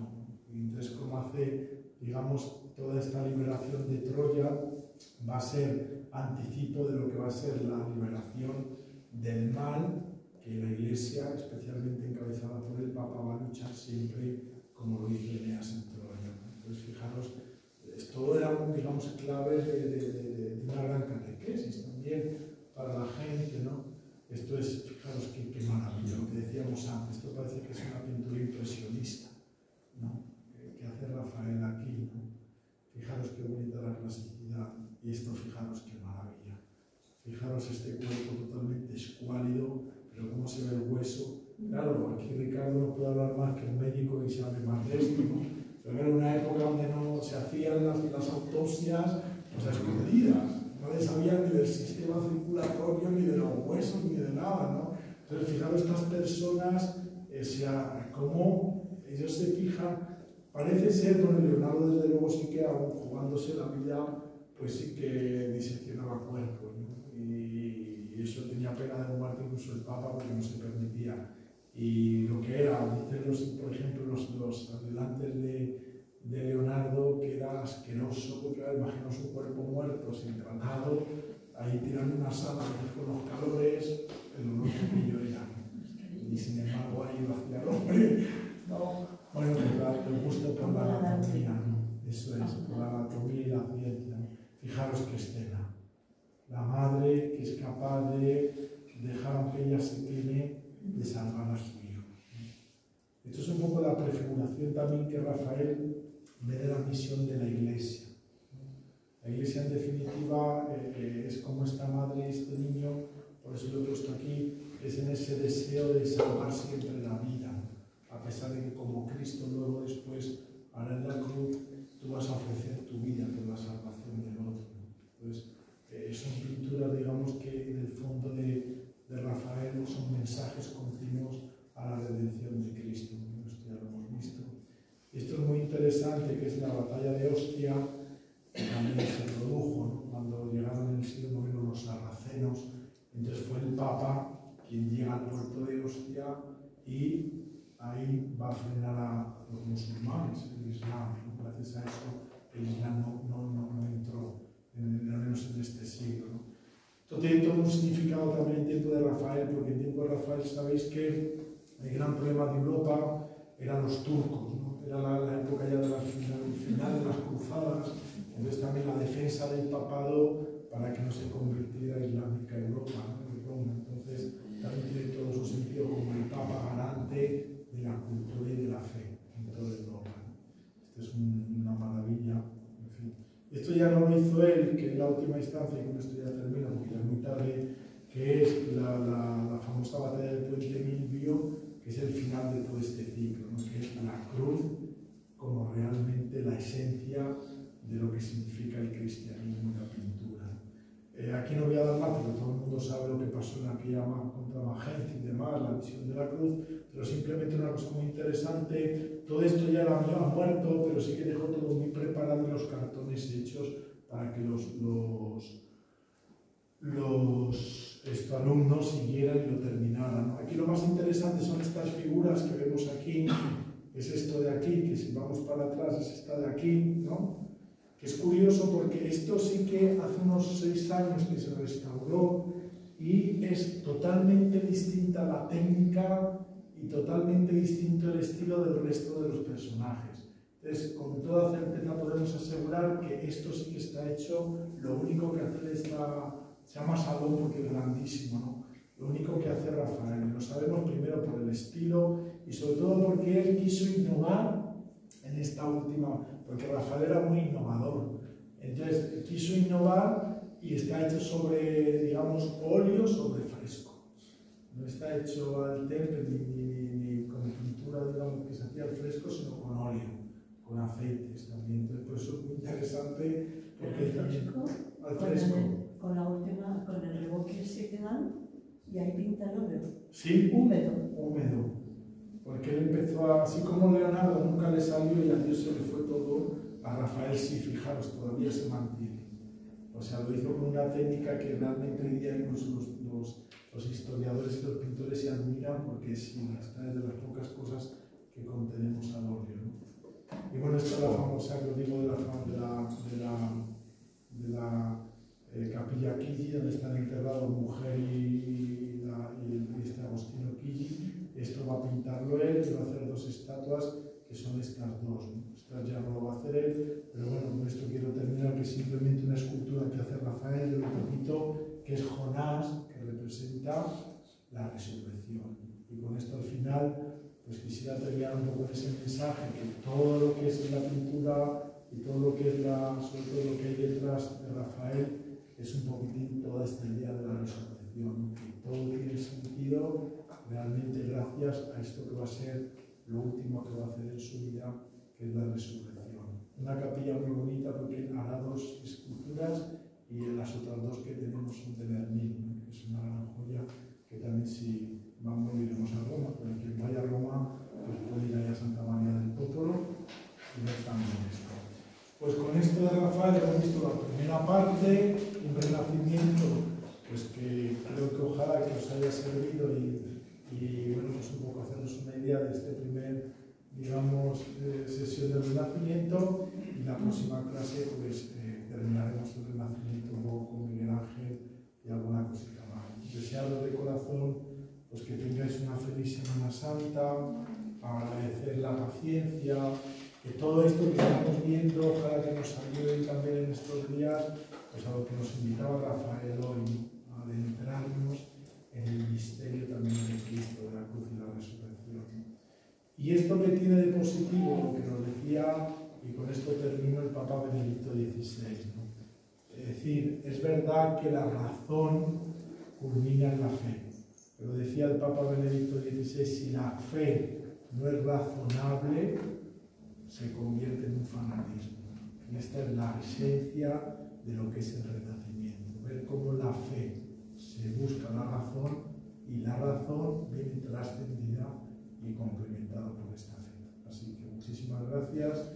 Y entonces, como hace, digamos, toda esta liberación de Troya, va a ser anticipo de lo que va a ser la liberación del mal, que la Iglesia, especialmente encabezada por el Papa, va a luchar siempre como lo hizo Eneas en Troya. Entonces, fijaros, todo era, digamos, clave de una gran catequesis también para la gente, ¿no? Esto es, fijaros qué maravilla, lo que decíamos antes, esto parece que es una pintura impresionista, ¿no? Que hace Rafael aquí, ¿no? Fijaros qué bonita la clasicidad, y esto, fijaros qué maravilla. Fijaros este cuerpo totalmente escuálido, pero cómo se ve el hueso. Claro, aquí Ricardo no puede hablar más que el médico y sabe más de esto, ¿no? pero era una época donde no se hacían las autopsias pues, a escondidas. Nadie sabía ni del sistema circulatorio, ni de los huesos, ni de nada, ¿no? Entonces, fijaros, estas personas, cómo ellos se fijan, parece ser, bueno, Leonardo desde luego sí que, aún jugándose la vida, pues sí que diseccionaba cuerpos, ¿no? Y eso tenía pena de muerte incluso el Papa porque no se permitía. Y lo que era, dicen por ejemplo los adelantes de Leonardo, que era asqueroso, porque imagino su cuerpo muerto, sin tratado, ahí tirando una sala con los calores, el olor que pillo era. Y sin embargo ahí lo hacía el hombre, ¿no? Bueno, el gusto por la anatomía, ¿no? Eso es, por la anatomía y la ciencia, ¿no? Fijaros qué escena. La madre que es capaz de dejar aunque ella se queme, de salvar a su hijo. Esto es un poco la prefiguración también que Rafael ve de la misión de la Iglesia. La Iglesia, en definitiva, es como esta madre y este niño, por eso lo he puesto aquí, es en ese deseo de salvar siempre la vida, a pesar de que como Cristo luego después hará en la cruz, tú vas a ofrecer tu vida por la salvación del otro. Entonces, son pinturas, digamos, que en el fondo de Rafael son mensajes continuos a la redención de Cristo. Esto ya lo hemos visto. Esto es muy interesante, que es la batalla de Ostia, que también se produjo, ¿no? Cuando llegaron en el siglo IX los sarracenos. Entonces fue el Papa quien llega al puerto de Ostia y ahí va a frenar a los musulmanes, el Islam. Gracias a eso el Islam no entró, al menos en este siglo, ¿no? Esto tiene todo un significado también en tiempo de Rafael, porque en tiempo de Rafael sabéis que el gran problema de Europa eran los turcos, ¿no? Era la época ya del final de las cruzadas, entonces también la defensa del papado para que no se convirtiera islámica Europa, ¿no? Entonces también tiene todo su sentido como el Papa garante de la cultura y de la fe en toda Europa, ¿no? Esto es una maravilla, en fin. Esto ya no lo hizo él, que en la última instancia, y con esto ya termino porque ya es muy tarde, que es la famosa batalla del Puente Milvio, que es el final de todo este ciclo, ¿no? Que es la cruz como realmente la esencia de lo que significa el cristianismo y la pintura. Aquí no voy a dar más porque todo el mundo sabe lo que pasó en aquella contra Magencio y demás, la visión de la cruz, pero simplemente una cosa muy interesante, todo esto ya lo han muerto, pero sí que dejó todo muy preparado y los cartones hechos para que los alumnos siguieran y lo terminaran, ¿no? Aquí lo más interesante son estas figuras que vemos aquí, es esto de aquí, que si vamos para atrás es esta de aquí, ¿no? Que es curioso porque esto sí que hace unos 6 años que se restauró y es totalmente distinta la técnica y totalmente distinto el estilo del resto de los personajes. Entonces, con toda certeza podemos asegurar que esto sí que está hecho, lo único que hace se llama salón porque es grandísimo, ¿no? Lo único que hace Rafael, lo sabemos primero por el estilo y sobre todo porque él quiso innovar en esta última, porque Rafael era muy innovador. Entonces, quiso innovar y está hecho sobre, digamos, óleo sobre fresco. No está hecho al temple ni con pintura, digamos, que se hacía al fresco, sino con óleo, con aceites también. Entonces, por eso es muy interesante, porque también al fresco. Con el reboque se quedan y ahí pinta el óleo. Sí, húmedo. Húmedo. Porque él empezó así como Leonardo nunca le salió y a Dios se le fue todo, a Rafael sí, fijaros, todavía se mantiene. O sea, lo hizo con una técnica que realmente hoy día incluso los historiadores y los pintores se admiran porque sí, esta es de las pocas cosas que contenemos al óleo, ¿no? Y bueno, esta es la famosa, que os digo, de la capilla Chigi, donde están enterrados mujer y este Agostino Chigi. Esto va a pintarlo él, y va a hacer 2 estatuas que son estas dos, ¿no? Estas ya no lo va a hacer él, pero bueno, con esto quiero terminar, que es simplemente una escultura que hace Rafael, yo lo repito, que es Jonás, que representa la resurrección. Y con esto al final, pues quisiera terminar un poco ese mensaje, que todo lo que es la pintura y todo lo que es sobre todo lo que hay detrás de Rafael, es un poquitín toda esta idea de la resurrección, que todo tiene sentido realmente gracias a esto que va a ser lo último que va a hacer en su vida, que es la resurrección. Una capilla muy bonita porque hará 2 esculturas y las otras 2 que tenemos son de Bernini, ¿no? Que es una gran joya que también si vamos iremos a Roma, pero quien vaya a Roma pues puede ir allá a Santa María del Popolo y ver también esto. Pues con esto de Rafael hemos visto la primera parte, un renacimiento pues que creo que ojalá que os haya servido y bueno, pues un poco hacernos una idea de este primer, digamos, sesión del Renacimiento, y la próxima clase pues terminaremos el Renacimiento un poco con Miguel Ángel y alguna cosita más. Desearos de corazón pues que tengáis una feliz Semana Santa, agradecer la paciencia, que todo esto que estamos viendo, ojalá que nos ayude también en estos días, pues a lo que nos invitaba Rafael hoy, a adentrarnos en el misterio también de Cristo, de la cruz y la resurrección. Y esto que tiene de positivo, lo que nos decía, y con esto termino, el Papa Benedicto XVI, ¿no? Es decir, es verdad que la razón culmina en la fe, pero decía el Papa Benedicto XVI, si la fe no es razonable, se convierte en un fanatismo. Y esta es la esencia de lo que es el Renacimiento, ver cómo la fe se busca la razón y la razón viene trascendida y complementada por esta fe. Así que muchísimas gracias.